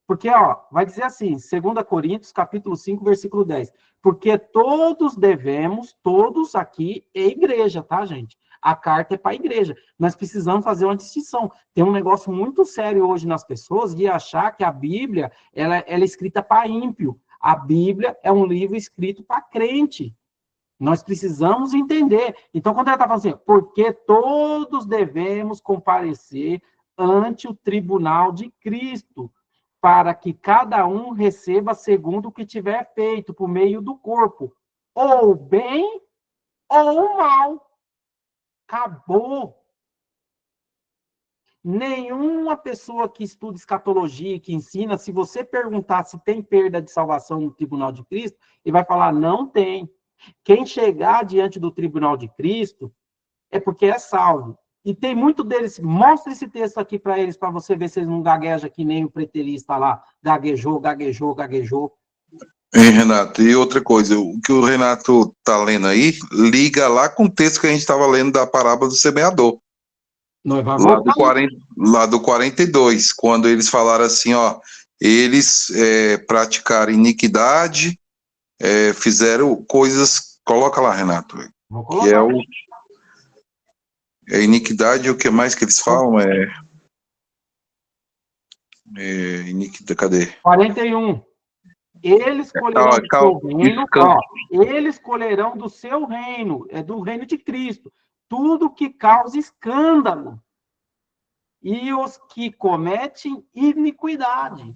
Porque, ó, vai dizer assim, 2 Coríntios, capítulo 5, versículo 10. Porque todos devemos, todos aqui, é igreja, tá, gente? A carta é para a igreja. Nós precisamos fazer uma distinção. Tem um negócio muito sério hoje nas pessoas de achar que a Bíblia ela é escrita para ímpio. A Bíblia é um livro escrito para crente. Nós precisamos entender. Então, quando ela está falando assim, porque todos devemos comparecer ante o tribunal de Cristo, para que cada um receba segundo o que tiver feito por meio do corpo, ou bem ou mal. Acabou. Nenhuma pessoa que estuda escatologia, que ensina, se você perguntar se tem perda de salvação no tribunal de Cristo, ele vai falar, não tem. Quem chegar diante do tribunal de Cristo é porque é salvo. E tem muito deles, mostra esse texto aqui para eles, para você ver se eles não gaguejam que nem o preterista lá, gaguejou. Renato, e outra coisa, o que o Renato tá lendo aí, liga lá com o texto que a gente estava lendo da parábola do semeador. Lá do 42, quando eles falaram assim, ó, eles praticaram iniquidade, fizeram coisas, coloca lá, Renato, que é iniquidade, o que mais que eles falam? Iniquidade, cadê? 41. Eles colherão do seu reino, eles colherão do seu reino, é do reino de Cristo, tudo que causa escândalo, e os que cometem iniquidade,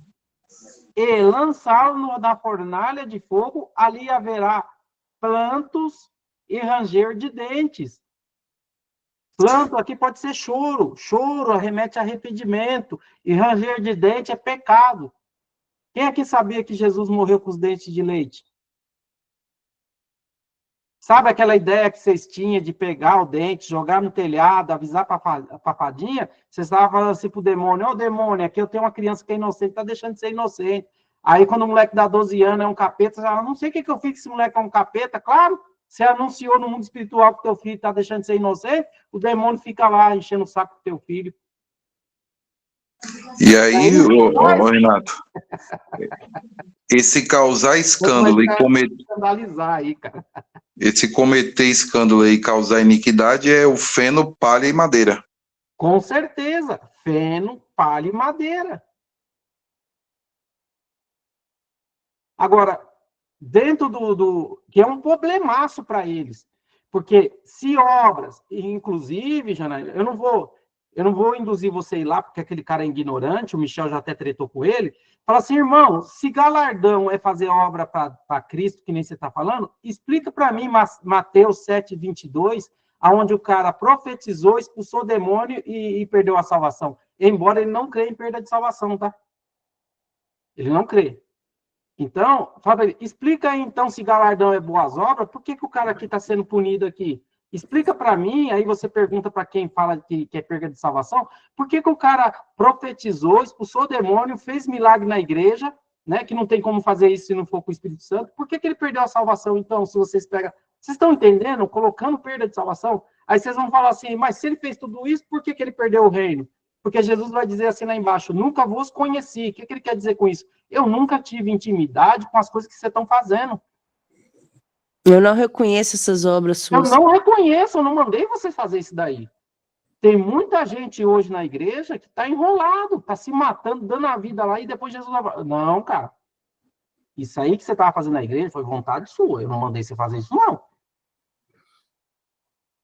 e lançá-lo na fornalha de fogo, ali haverá plantos e ranger de dentes. Planto aqui pode ser choro remete a arrependimento, e ranger de dente é pecado. Quem aqui sabia que Jesus morreu com os dentes de leite? Sabe aquela ideia que vocês tinham de pegar o dente, jogar no telhado, avisar a fadinha? Vocês estavam falando assim pro demônio, ô demônio, aqui eu tenho uma criança que é inocente, tá deixando de ser inocente. Aí quando o moleque dá 12 anos é um capeta, você fala, não sei o que eu fiz que esse moleque é um capeta. Claro, você anunciou no mundo espiritual que teu filho tá deixando de ser inocente, o demônio fica lá enchendo o saco do teu filho. E aí, Renato, esse causar escândalo e cometer escândalo e causar iniquidade é o feno, palha e madeira. Com certeza, feno, palha e madeira. Agora, dentro que é um problemaço para eles, porque se obras, inclusive, Janaína, eu não vou induzir você a ir lá, porque aquele cara é ignorante, o Michel já até tretou com ele, fala assim, irmão, se galardão é fazer obra para Cristo, que nem você está falando, explica para mim Mateus 7:22, aonde o cara profetizou, expulsou o demônio e perdeu a salvação. Embora ele não crê em perda de salvação, tá? Ele não crê. Então, Fábio, explica aí, então, se galardão é boas obras, por que o cara aqui está sendo punido aqui? Explica para mim, aí você pergunta para quem fala que é perda de salvação, por que o cara profetizou, expulsou o demônio, fez milagre na igreja, né, que não tem como fazer isso se não for com o Espírito Santo, por que ele perdeu a salvação, então, se vocês pegam... Vocês estão entendendo? Colocando perda de salvação, aí vocês vão falar assim, mas se ele fez tudo isso, por que ele perdeu o reino? Porque Jesus vai dizer assim lá embaixo, nunca vos conheci. O que ele quer dizer com isso? Eu nunca tive intimidade com as coisas que vocês estão fazendo. Eu não reconheço essas obras suas. Eu não reconheço, eu não mandei vocês fazer isso daí. Tem muita gente hoje na igreja que está enrolado, está se matando, dando a vida lá, e depois Jesus vai falar, não, cara, isso aí que você estava fazendo na igreja foi vontade sua, eu não mandei você fazer isso, não.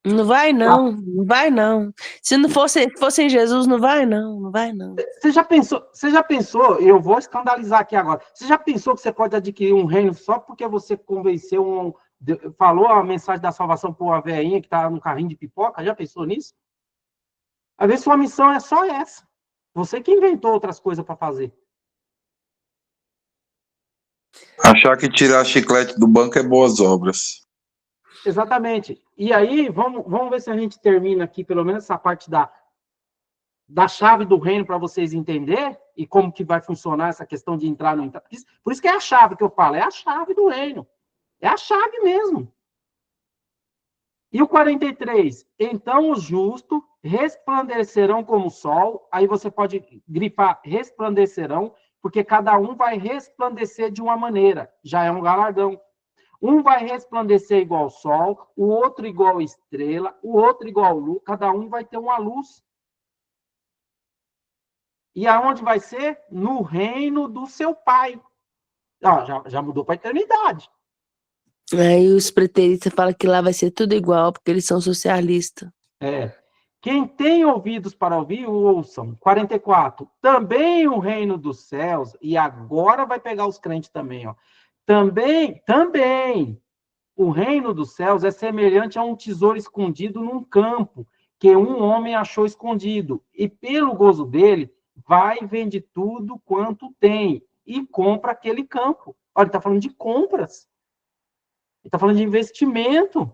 Não vai, não. Não vai, não. Se não fosse em Jesus, não vai, não. Não vai, não. Você já pensou, eu vou escandalizar aqui agora, você já pensou que você pode adquirir um reino só porque você convenceu falou a mensagem da salvação para uma velhinha que está no carrinho de pipoca? Já pensou nisso? Às vezes sua missão é só essa. Você que inventou outras coisas para fazer. Achar que tirar chiclete do banco é boas obras. Exatamente. E aí, vamos ver se a gente termina aqui, pelo menos essa parte da chave do reino para vocês entenderem e como que vai funcionar essa questão de entrar no... Por isso que é a chave que eu falo, é a chave do reino. É a chave mesmo. E o 43, então os justos resplandecerão como o sol, aí você pode grifar resplandecerão, porque cada um vai resplandecer de uma maneira, já é um galardão. Um vai resplandecer igual ao sol, o outro igual a estrela, o outro igual a luz, cada um vai ter uma luz. E aonde vai ser? No reino do seu pai. Já mudou para a eternidade. Aí os preteristas falam que lá vai ser tudo igual, porque eles são socialistas. Quem tem ouvidos para ouvir, ouçam. 44. Também o reino dos céus, e agora vai pegar os crentes também, ó. Também, o reino dos céus é semelhante a um tesouro escondido num campo, que um homem achou escondido, e pelo gozo dele, vai e vende tudo quanto tem, e compra aquele campo. Olha, ele está falando de compras. Ele está falando de investimento.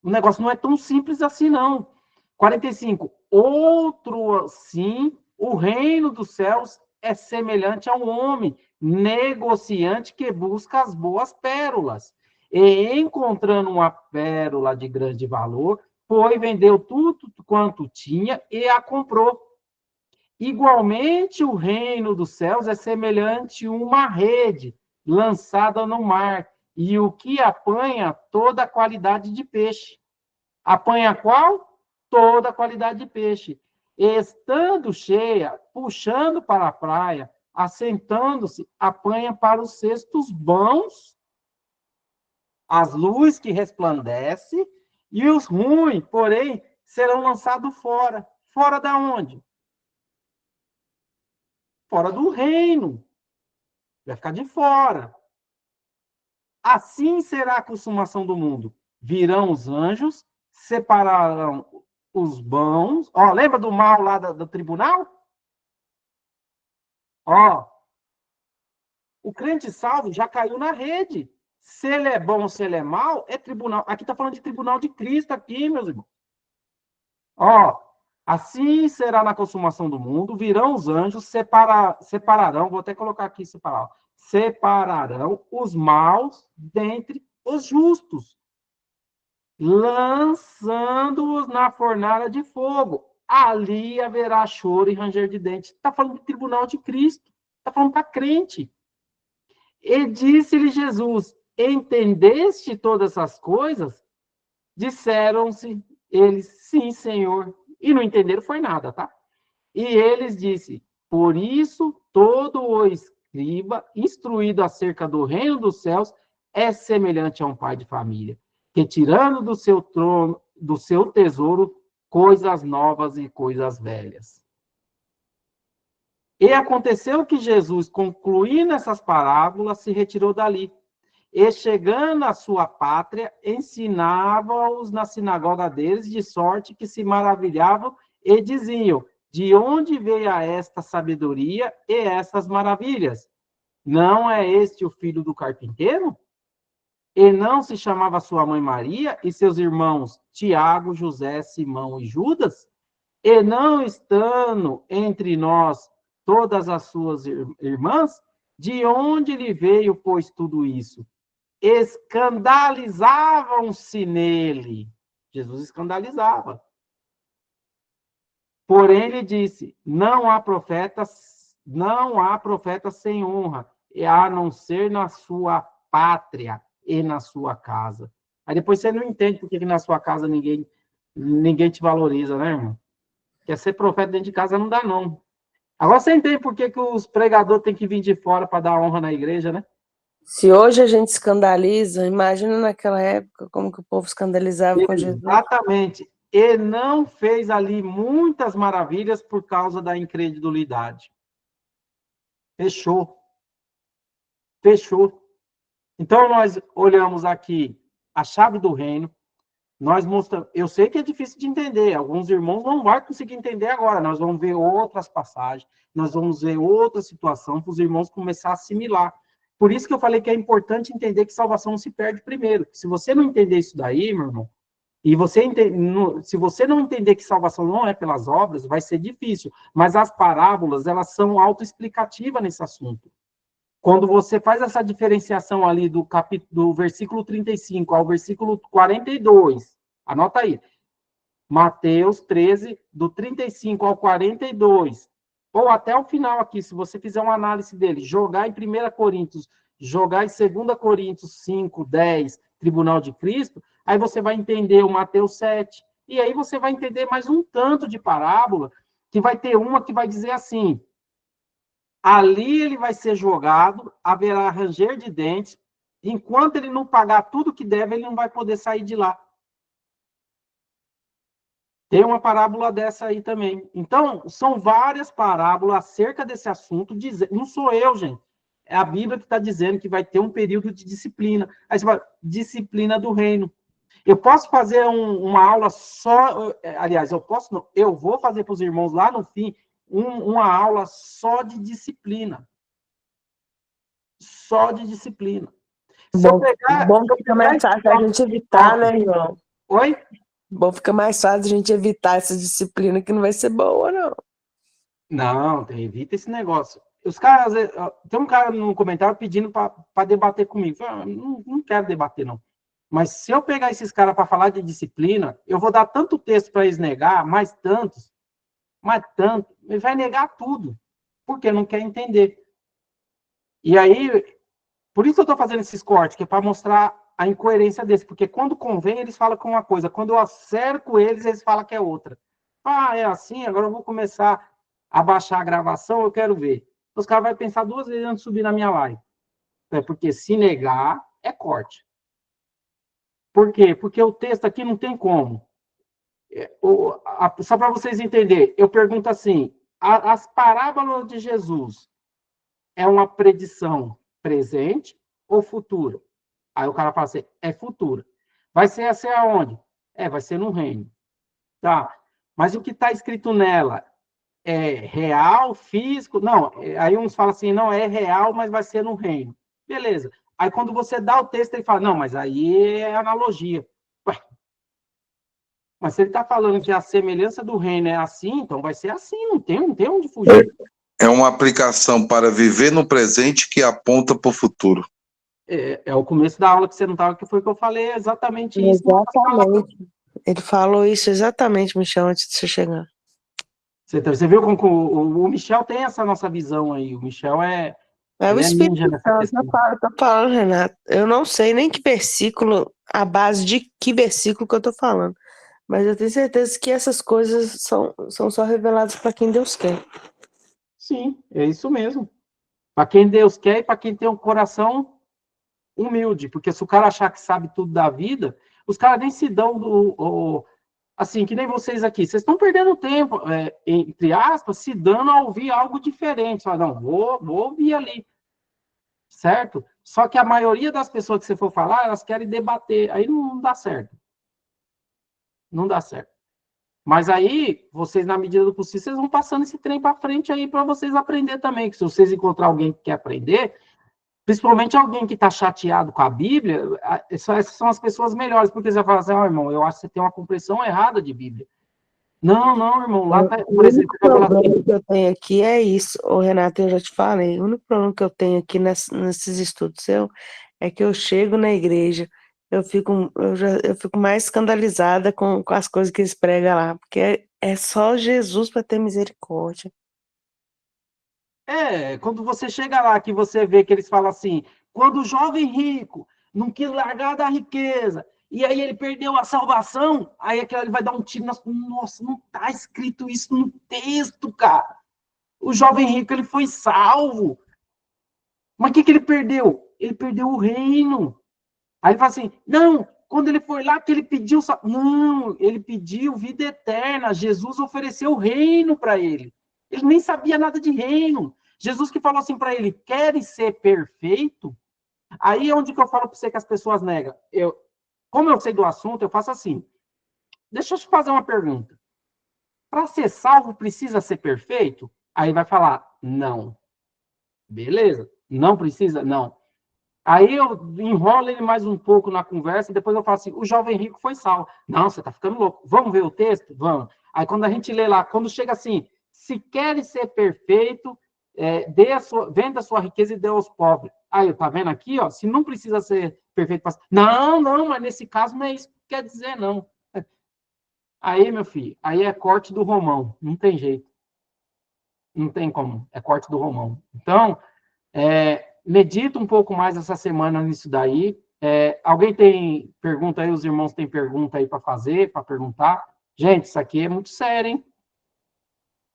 O negócio não é tão simples assim, não. 45. Outro assim, o reino dos céus é semelhante a um homem negociante que busca as boas pérolas. E encontrando uma pérola de grande valor, foi, vendeu tudo quanto tinha e a comprou. Igualmente, o reino dos céus é semelhante a uma rede lançada no mar, e o que apanha toda a qualidade de peixe. Apanha qual? Toda a qualidade de peixe. Estando cheia, puxando para a praia, assentando-se, apanha para os cestos bons as luzes que resplandecem, e os ruins, porém, serão lançados fora. Fora da onde? Fora do reino. Vai ficar de fora. Assim será a consumação do mundo. Virão os anjos, separarão os bons. Ó, lembra do mal lá do tribunal? Ó, o crente salvo já caiu na rede. Se ele é bom, se ele é mal, é tribunal. Aqui está falando de tribunal de Cristo aqui, meus irmãos. Ó, assim será na consumação do mundo, virão os anjos, separarão, vou até colocar aqui separar, separarão os maus dentre os justos, lançando-os na fornalha de fogo. Ali haverá choro e ranger de dentes. Está falando do tribunal de Cristo. Está falando para crente. E disse-lhe Jesus, entendeste todas essas coisas? Disseram-se eles, sim, Senhor. E não entenderam foi nada, tá? E eles disse, por isso todo o escriba, instruído acerca do reino dos céus, é semelhante a um pai de família, que tirando do seu trono, do seu tesouro, coisas novas e coisas velhas. E aconteceu que Jesus, concluindo essas parábolas, se retirou dali. E chegando à sua pátria, ensinava-os na sinagoga deles, de sorte que se maravilhavam e diziam, de onde veio esta sabedoria e essas maravilhas? Não é este o filho do carpinteiro? E não se chamava sua mãe Maria e seus irmãos Tiago, José, Simão e Judas? E não estando entre nós todas as suas irmãs? De onde lhe veio, pois, tudo isso? Escandalizavam-se nele. Jesus escandalizava. Porém, ele disse, não há profeta sem honra, a não ser na sua pátria e na sua casa. Aí depois você não entende porque que na sua casa ninguém te valoriza, né, irmão? Quer ser profeta dentro de casa não dá, não. Agora você entende por que os pregadores têm que vir de fora para dar honra na igreja, né? Se hoje a gente escandaliza, imagina naquela época como que o povo escandalizava com Jesus. Exatamente. E não fez ali muitas maravilhas por causa da incredulidade. Fechou. Fechou. Então, nós olhamos aqui a chave do reino, nós mostramos, eu sei que é difícil de entender, alguns irmãos não vão conseguir entender agora, nós vamos ver outras passagens, nós vamos ver outra situação para os irmãos começar a assimilar. Por isso que eu falei que é importante entender que salvação não se perde primeiro. Se você não entender isso daí, meu irmão, e se você não entender que salvação não é pelas obras, vai ser difícil. Mas as parábolas, elas são autoexplicativas nesse assunto. Quando você faz essa diferenciação ali do versículo 35 ao versículo 42, anota aí, Mateus 13, do 35 ao 42, ou até o final aqui, se você fizer uma análise dele, jogar em 1 Coríntios, jogar em 2 Coríntios 5, 10, Tribunal de Cristo, aí você vai entender o Mateus 7, e aí você vai entender mais um tanto de parábola, que vai ter uma que vai dizer assim, ali ele vai ser jogado, haverá ranger de dentes, enquanto ele não pagar tudo que deve, ele não vai poder sair de lá. Tem uma parábola dessa aí também. Então, são várias parábolas acerca desse assunto, não sou eu, gente. É a Bíblia que está dizendo que vai ter um período de disciplina. Aí você fala, disciplina do reino. Eu posso fazer uma aula só, aliás, eu vou fazer para os irmãos lá no fim, uma aula só de disciplina. Só de disciplina. Bom, fica mais fácil a gente evitar, né, irmão? Oi? Bom, fica mais fácil a gente evitar essa disciplina que não vai ser boa, não. Não, evita esse negócio. Os caras, tem um cara no comentário pedindo para debater comigo. Não quero debater, não. Mas se eu pegar esses caras para falar de disciplina, eu vou dar tanto texto para eles negar, mais tanto, ele vai negar tudo, porque não quer entender. E aí, por isso eu estou fazendo esses cortes, que é para mostrar a incoerência deles, porque quando convém, eles falam com uma coisa, quando eu acerco eles, eles falam que é outra. Ah, é assim, agora eu vou começar a baixar a gravação, eu quero ver. Os caras vão pensar 2 vezes antes de subir na minha live. É porque se negar, é corte. Por quê? Porque o texto aqui não tem como. Só para vocês entenderem, eu pergunto assim, as parábolas de Jesus é uma predição presente ou futura? Aí o cara fala assim, é futura. Vai ser assim aonde? Vai ser no reino. Tá. Mas o que está escrito nela é real, físico? Não, aí uns falam assim, não, é real, mas vai ser no reino. Beleza. Aí quando você dá o texto, ele fala, não, mas aí é analogia. Ué, mas se ele está falando que a semelhança do reino é assim, então vai ser assim, não tem onde fugir. É uma aplicação para viver no presente que aponta para o futuro. É o começo da aula que você não estava, que foi que eu falei exatamente isso. Exatamente. Ele falou isso exatamente, Michel, antes de você chegar. Você viu como o Michel tem essa nossa visão aí. O Michel é o Espírito Santo. Eu tô falando, Renato. Eu não sei nem que versículo, a base de que versículo que eu tô falando. Mas eu tenho certeza que essas coisas são só reveladas para quem Deus quer. Sim, é isso mesmo. Para quem Deus quer e para quem tem um coração humilde. Porque se o cara achar que sabe tudo da vida, os caras nem se dão assim, que nem vocês aqui. Vocês estão perdendo tempo, entre aspas, se dando a ouvir algo diferente. Só, não, vou ouvir ali. Certo? Só que a maioria das pessoas que você for falar, elas querem debater. Aí não dá certo. Não dá certo. Mas aí, vocês, na medida do possível, vocês vão passando esse trem para frente aí para vocês aprender também. Que se vocês encontrar alguém que quer aprender, principalmente alguém que está chateado com a Bíblia, essas são as pessoas melhores, porque você vai falar assim, irmão, eu acho que você tem uma compreensão errada de Bíblia. Não, irmão, lá tá, por exemplo, o problema que eu tenho aqui é isso, Renato, eu já te falei, o único problema que eu tenho aqui nesses estudos seu é que eu chego na igreja, eu fico mais escandalizada com as coisas que eles pregam lá, porque é só Jesus para ter misericórdia. Quando você chega lá, que você vê que eles falam assim, quando o jovem rico não quis largar da riqueza, e aí ele perdeu a salvação, aí ele vai dar um tiro, nossa, não está escrito isso no texto, cara. O jovem rico, ele foi salvo. Mas o que ele perdeu? ele perdeu o reino. Aí ele fala assim, não, quando ele foi lá que ele pediu... Não, ele pediu vida eterna, Jesus ofereceu o reino para ele. Ele nem sabia nada de reino. Jesus que falou assim para ele, queres ser perfeito? Aí é onde que eu falo para você que as pessoas negam. Como eu sei do assunto, eu faço assim, deixa eu te fazer uma pergunta. Para ser salvo, precisa ser perfeito? Aí vai falar, não. Beleza. Não precisa? Não. Aí eu enrolo ele mais um pouco na conversa, e depois eu falo assim, o jovem rico foi salvo. Não, você está ficando louco. Vamos ver o texto? Vamos. Aí quando a gente lê lá, quando chega assim, se quer ser perfeito, venda a sua riqueza e dê aos pobres. Aí, tá vendo aqui, ó, se não precisa ser perfeito, não, mas nesse caso não é isso que quer dizer, não. Aí, meu filho, aí é corte do Romão, não tem jeito. Não tem como, é corte do Romão. Então, medita um pouco mais essa semana nisso daí. Alguém tem pergunta aí? Os irmãos têm pergunta aí para fazer, para perguntar? Gente, isso aqui é muito sério, hein?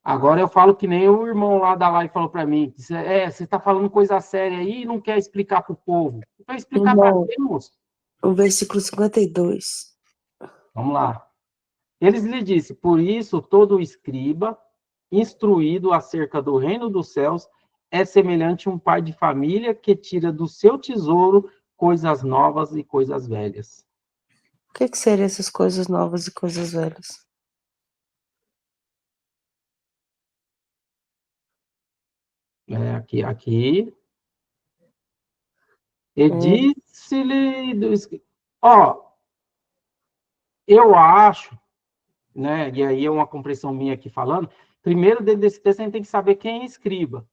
Agora eu falo que nem o irmão lá da live falou para mim. Você está falando coisa séria aí e não quer explicar para o povo. Vai explicar para quem, moço? O versículo 52. Vamos lá. Eles lhe disse, por isso todo escriba, instruído acerca do reino dos céus, é semelhante a um pai de família que tira do seu tesouro coisas novas e coisas velhas. O que seriam essas coisas novas e coisas velhas? Aqui. E disse-lhe... eu acho, né, e aí é uma compreensão minha aqui falando, primeiro dentro desse texto a gente tem que saber quem é escriba.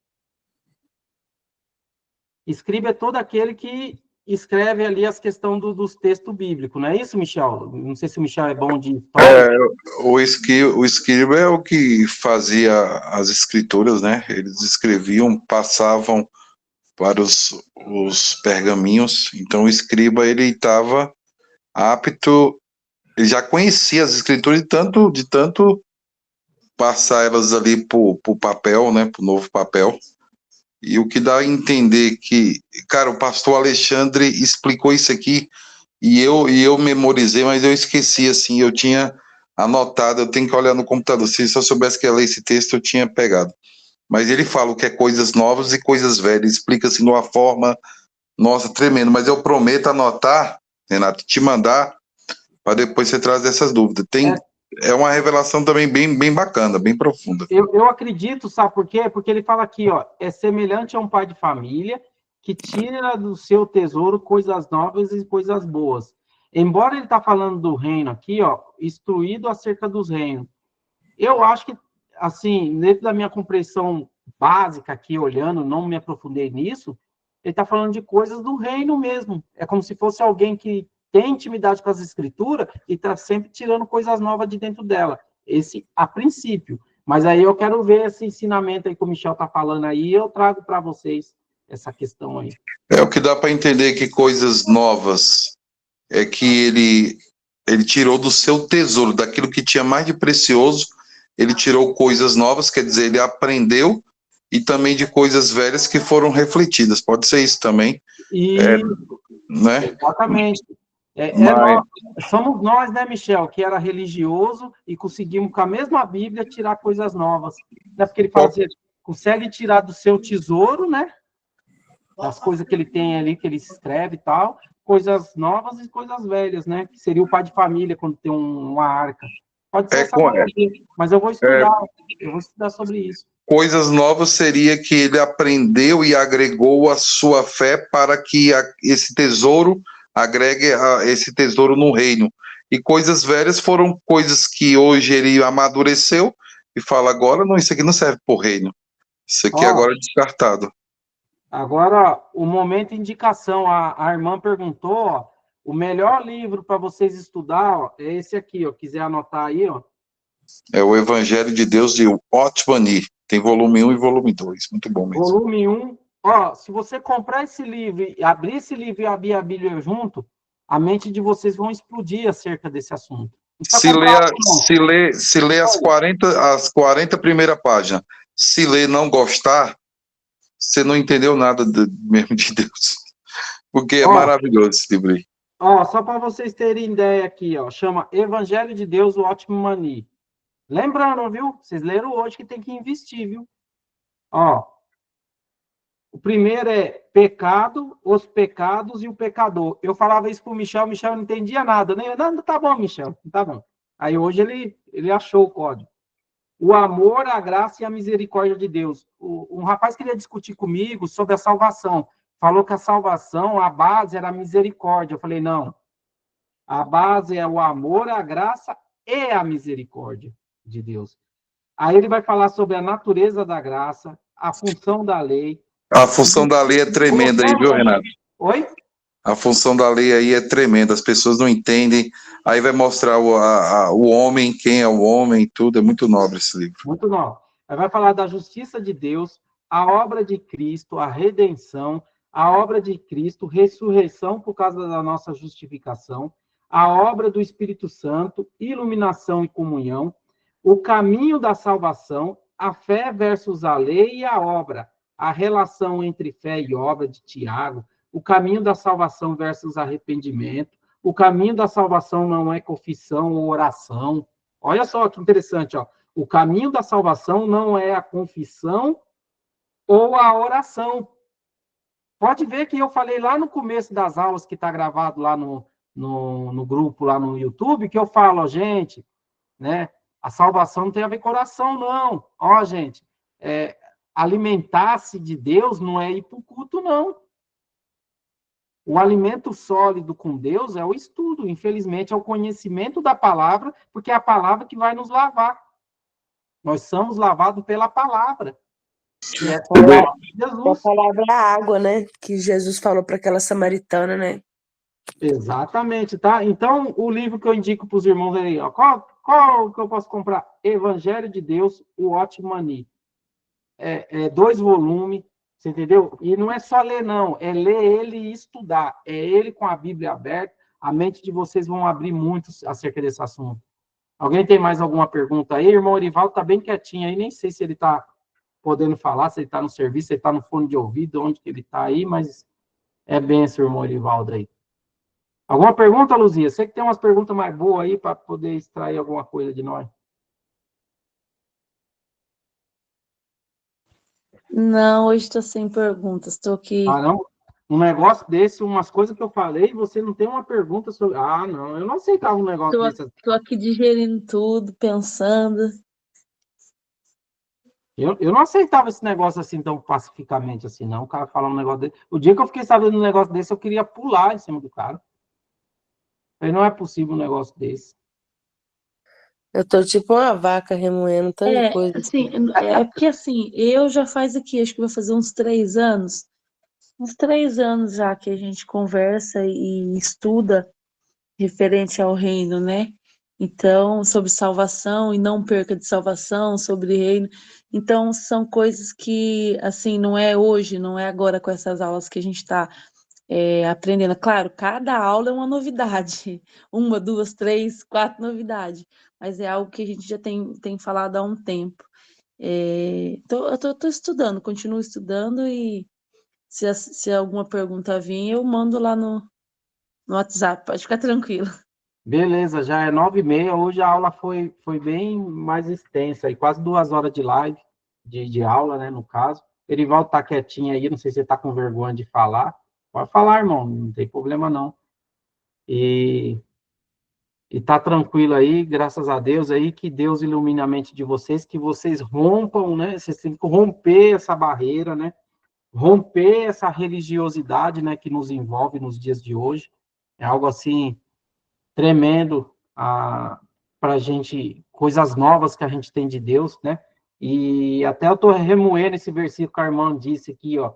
Escriba é todo aquele que escreve ali as questões dos textos bíblicos, não é isso, Michel? Não sei se o Michel é bom de história. O escriba é o que fazia as escrituras, né? Eles escreviam, passavam para os pergaminhos. Então o escriba, ele estava apto, ele já conhecia as escrituras de tanto passar elas ali para o papel, né? Para o novo papel. E o que dá a entender que, cara, o pastor Alexandre explicou isso aqui e eu memorizei, mas eu esqueci, assim, eu tinha anotado, eu tenho que olhar no computador, se eu soubesse que ia ler esse texto, eu tinha pegado. Mas ele fala o que é coisas novas e coisas velhas, explica assim de uma forma, nossa, tremendo, mas eu prometo anotar, Renato, te mandar, para depois você trazer essas dúvidas. É uma revelação também bem bacana, bem profunda. Eu acredito, sabe por quê? Porque ele fala aqui, ó, é semelhante a um pai de família que tira do seu tesouro coisas novas e coisas boas. Embora ele está falando do reino aqui, ó, instruído acerca dos reinos. Eu acho que, assim, dentro da minha compreensão básica aqui, olhando, não me aprofundei nisso, ele está falando de coisas do reino mesmo. É como se fosse alguém que tem intimidade com as escrituras e está sempre tirando coisas novas de dentro dela. Esse, a princípio. Mas aí eu quero ver esse ensinamento aí que o Michel está falando aí e eu trago para vocês essa questão aí. O que dá para entender que coisas novas é que ele tirou do seu tesouro, daquilo que tinha mais de precioso, ele tirou coisas novas, quer dizer, ele aprendeu, e também de coisas velhas que foram refletidas. Pode ser isso também. Né? Exatamente. Somos nós, né, Michel, que era religioso e conseguimos, com a mesma Bíblia, tirar coisas novas. Não é porque ele fala assim, consegue tirar do seu tesouro, né? Das coisas que ele tem ali, que ele escreve e tal, coisas novas e coisas velhas, né? Que seria o pai de família quando tem uma arca. Pode ser essa analogia, mas eu vou estudar sobre isso. Coisas novas seria que ele aprendeu e agregou a sua fé para que esse tesouro agregue esse tesouro no reino. E coisas velhas foram coisas que hoje ele amadureceu e fala, agora não, isso aqui não serve para o reino. Isso aqui agora é descartado. Agora, o momento indicação, a irmã perguntou, ó, o melhor livro para vocês estudar, ó, é esse aqui, ó, quiser anotar aí, ó. É o Evangelho de Deus de Otmani. Tem volume 1 e volume 2. Muito bom mesmo. Volume 1. Ó, se você comprar esse livro, abrir esse livro e abrir a Bíblia junto, a mente de vocês vão explodir acerca desse assunto. Se ler as 40 primeiras páginas, se ler não gostar, você não entendeu nada mesmo de Deus. porque é Ó, maravilhoso esse livro aí. ó, só para vocês terem ideia aqui, ó, chama Evangelho de Deus, o Ótimo Mani. Lembrando, viu? Vocês leram hoje que tem que investir, viu? Ó, o primeiro é pecado, os pecados e o pecador. Eu falava isso pro Michel não entendia nada, né? Não, tá bom, Michel, tá bom. Aí hoje ele achou o código. O amor, a graça e a misericórdia de Deus. Um rapaz queria discutir comigo sobre a salvação. Falou que a salvação, a base era a misericórdia. Eu falei, não. A base é o amor, a graça e a misericórdia de Deus. Aí ele vai falar sobre a natureza da graça, a função da lei. A função da lei é tremenda aí, viu, Renato? Oi? A função da lei aí é tremenda, as pessoas não entendem. Aí vai mostrar o homem, quem é o homem, tudo. É muito nobre esse livro. Muito nobre. Aí vai falar da justiça de Deus, a obra de Cristo, a redenção, a obra de Cristo, ressurreição por causa da nossa justificação, a obra do Espírito Santo, iluminação e comunhão, o caminho da salvação, a fé versus a lei e a obra, a relação entre fé e obra de Tiago, o caminho da salvação versus arrependimento, o caminho da salvação não é confissão ou oração. Olha só que interessante, ó. O caminho da salvação não é a confissão ou a oração. Pode ver que eu falei lá no começo das aulas, que está gravado lá no grupo, lá no YouTube, que eu falo, ó, gente, né? A salvação não tem a ver com oração, não. Ó, gente, alimentar-se de Deus não é ir para o culto, não. O alimento sólido com Deus é o estudo, infelizmente, é o conhecimento da palavra, porque é a palavra que vai nos lavar. Nós somos lavados pela palavra. Que é a palavra de Jesus. A palavra é a água, né? Que Jesus falou para aquela samaritana, né? Exatamente, tá? Então, o livro que eu indico para os irmãos aí, ó, qual que eu posso comprar? Evangelho de Deus, o Ótimo Mani. 2 volumes, você entendeu? E não é só ler, não. É ler ele e estudar. É ele com a Bíblia aberta. A mente de vocês vão abrir muito acerca desse assunto. Alguém tem mais alguma pergunta aí? Irmão Orivaldo está bem quietinho aí. Nem sei se ele está podendo falar, se ele está no serviço, se ele está no fone de ouvido, onde que ele está aí, mas é benção, irmão Orivaldo aí. Alguma pergunta, Luzia? Você que tem umas perguntas mais boas aí para poder extrair alguma coisa de nós. Não, hoje estou sem perguntas, estou aqui. Ah, não? Um negócio desse, umas coisas que eu falei, você não tem uma pergunta sobre... Ah, não, eu não aceitava um negócio desse. Estou aqui digerindo tudo, pensando. Eu não aceitava esse negócio assim tão pacificamente assim, não. O cara falar um negócio desse. O dia que eu fiquei sabendo um negócio desse, eu queria pular em cima do cara. Aí não é possível um negócio desse. Eu tô tipo uma vaca remoendo tanta coisa. Assim, é porque assim, eu já faz aqui, acho que vai fazer uns 3 anos. Uns 3 anos já que a gente conversa e estuda referente ao reino, né? Então, sobre salvação e não perca de salvação, sobre reino. Então, são coisas que, assim, não é hoje, não é agora com essas aulas que a gente está aprendendo. Claro, cada aula é uma novidade. 1, 2, 3, 4 novidades. Mas é algo que a gente já tem falado há um tempo. Eu tô estudando, continuo estudando e se alguma pergunta vir, eu mando lá no WhatsApp, pode ficar tranquilo. Beleza, já é 9h30. Hoje a aula foi bem mais extensa, aí, quase 2 horas de live, de aula, né, no caso. Erivaldo tá quietinho aí, não sei se você tá com vergonha de falar. Pode falar, irmão, não tem problema não. E tá tranquilo aí, graças a Deus aí, que Deus ilumine a mente de vocês, que vocês rompam, né, vocês têm que romper essa barreira, né, romper essa religiosidade, né, que nos envolve nos dias de hoje. É algo assim tremendo para a gente, coisas novas que a gente tem de Deus, né? E até eu estou remoendo esse versículo que a irmã disse aqui, ó,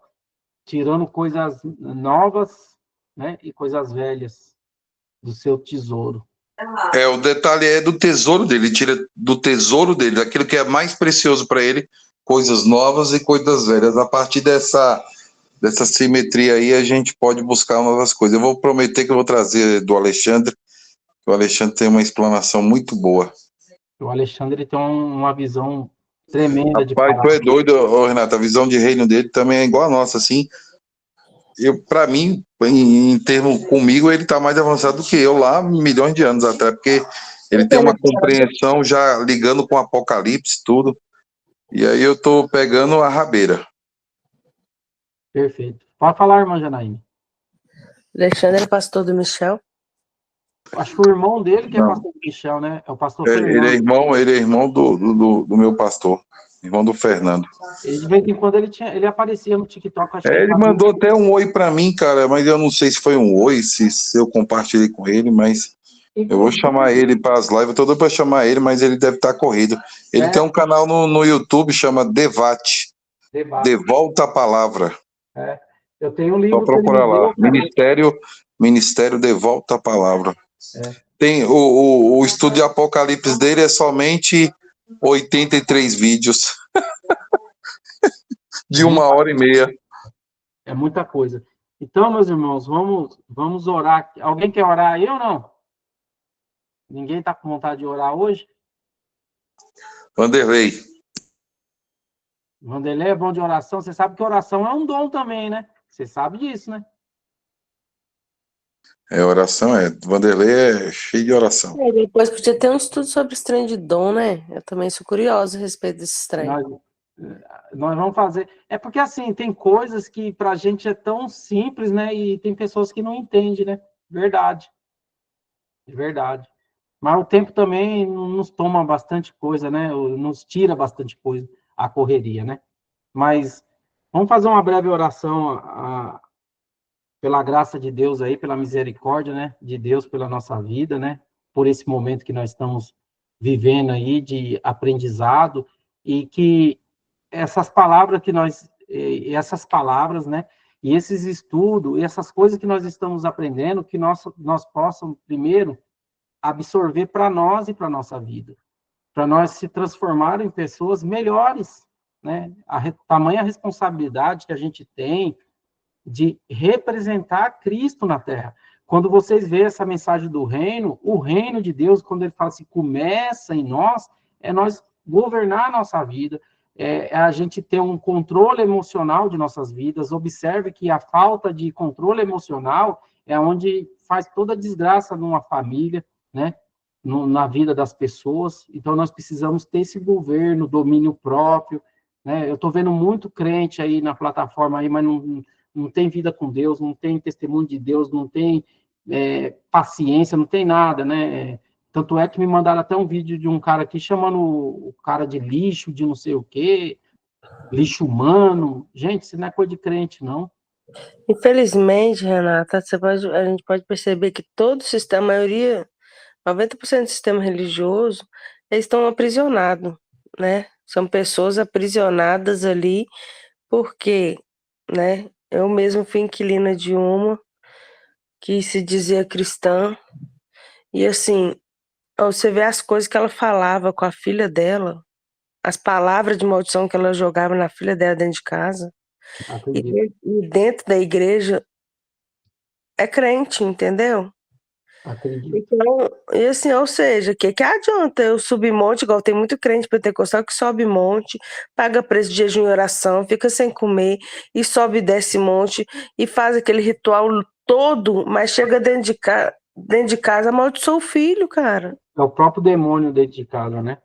tirando coisas novas, né, e coisas velhas do seu tesouro. O detalhe é do tesouro dele, ele tira do tesouro dele, daquilo que é mais precioso para ele, coisas novas e coisas velhas. A partir dessa simetria aí, a gente pode buscar novas coisas. Eu vou prometer que eu vou trazer do Alexandre. O Alexandre tem uma explanação muito boa. O Alexandre tem uma visão tremenda de palavra. Tu é doido, Renato, a visão de reino dele também é igual a nossa, assim. para mim, em termos comigo, ele está mais avançado do que eu lá milhões de anos atrás, porque ele tem uma compreensão já ligando com o Apocalipse, tudo. E aí eu tô pegando a rabeira. Perfeito. Pode falar, irmã Janaína. Alexandre é pastor do Michel. Acho que o irmão dele que é pastor do Michel, né? É o pastor Fernando. Ele é irmão do meu pastor, irmão do Fernando. Ele, de vez em quando ele aparecia no TikTok. Acho que Ele mandou até um oi para mim, cara, mas eu não sei se foi um oi, se eu compartilhei com ele, mas eu vou chamar ele para as lives. Eu tô doido para chamar ele, mas ele deve estar corrido. Ele tem um canal no YouTube, chama Debate. De Volta a Palavra. Eu tenho um livro. Só procurar lá. Ministério De Volta a Palavra. Tem o estudo de Apocalipse dele é somente 83 vídeos. De 1h30. É muita coisa. Então, meus irmãos, vamos orar. Alguém quer orar aí ou não? Ninguém está com vontade de orar hoje? Vanderlei é bom de oração. Você sabe que oração é um dom também, né? Você sabe disso, né? Oração Vanderlei é cheio de oração. Depois podia ter um estudo sobre esse trem de dom, né? Eu também sou curiosa a respeito desse trem. Nós vamos fazer. É porque, assim, tem coisas que pra gente é tão simples, né? E tem pessoas que não entendem, né? Verdade. Verdade. Mas o tempo também nos toma bastante coisa, né? Nos tira bastante coisa, a correria, né? Mas vamos fazer uma breve oração pela graça de Deus aí, pela misericórdia, né? De Deus pela nossa vida, né? Por esse momento que nós estamos vivendo aí de aprendizado e que essas palavras né? E esses estudos, e essas coisas que nós estamos aprendendo, que nós possamos primeiro absorver para nós e para nossa vida, para nós se transformar em pessoas melhores, né? Tamanha responsabilidade que a gente tem de representar Cristo na Terra. Quando vocês veem essa mensagem do reino, o reino de Deus, quando ele fala assim, começa em nós, é nós governar a nossa vida, é a gente ter um controle emocional de nossas vidas. Observe que a falta de controle emocional é onde faz toda a desgraça numa família, né? Na vida das pessoas. Então, nós precisamos ter esse governo, domínio próprio, né? Eu estou vendo muito crente aí na plataforma, aí, mas não tem vida com Deus, não tem testemunho de Deus, não tem paciência, não tem nada, né? Tanto é que me mandaram até um vídeo de um cara aqui chamando o cara de lixo, de não sei o quê, lixo humano. Gente, isso não é coisa de crente, não. Infelizmente, Renata, a gente pode perceber que todo o sistema, a maioria, 90% do sistema religioso, eles estão aprisionados, né? São pessoas aprisionadas ali, porque, né? Eu mesmo fui inquilina de uma que se dizia cristã, e assim, você vê as coisas que ela falava com a filha dela, as palavras de maldição que ela jogava na filha dela dentro de casa, e dentro da igreja é crente, entendeu? Acredito. Então, e assim, ou seja, que adianta eu subir monte, igual tem muito crente pentecostal que sobe monte, paga preço de jejum e oração, fica sem comer, e sobe e desce monte, e faz aquele ritual todo, mas chega dentro de casa, amaldiçoa o filho, cara. É o próprio demônio dentro de casa, né?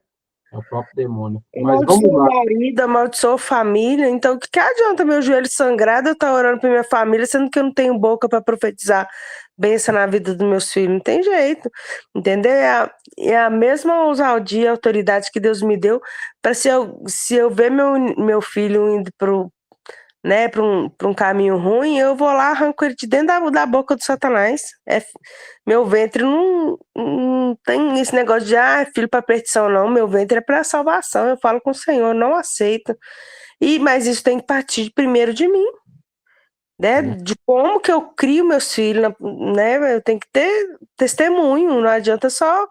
É o próprio demônio. Mas Amaldiçoa o marido, amaldiçoa a família. Então, o que adianta meu joelho sangrado eu estar orando para minha família, sendo que eu não tenho boca para profetizar bênção na vida dos meus filhos? Não tem jeito, entendeu? É a mesma ousadia e autoridade que Deus me deu para se eu ver meu filho indo para um caminho ruim, eu vou lá, arranco ele de dentro da boca do Satanás. Meu ventre não tem esse negócio de filho para perdição, não. Meu ventre é para salvação. Eu falo com o Senhor, não aceito. Mas isso tem que partir primeiro de mim, né? De como que eu crio meus filhos, né? Eu tenho que ter testemunho. Não adianta só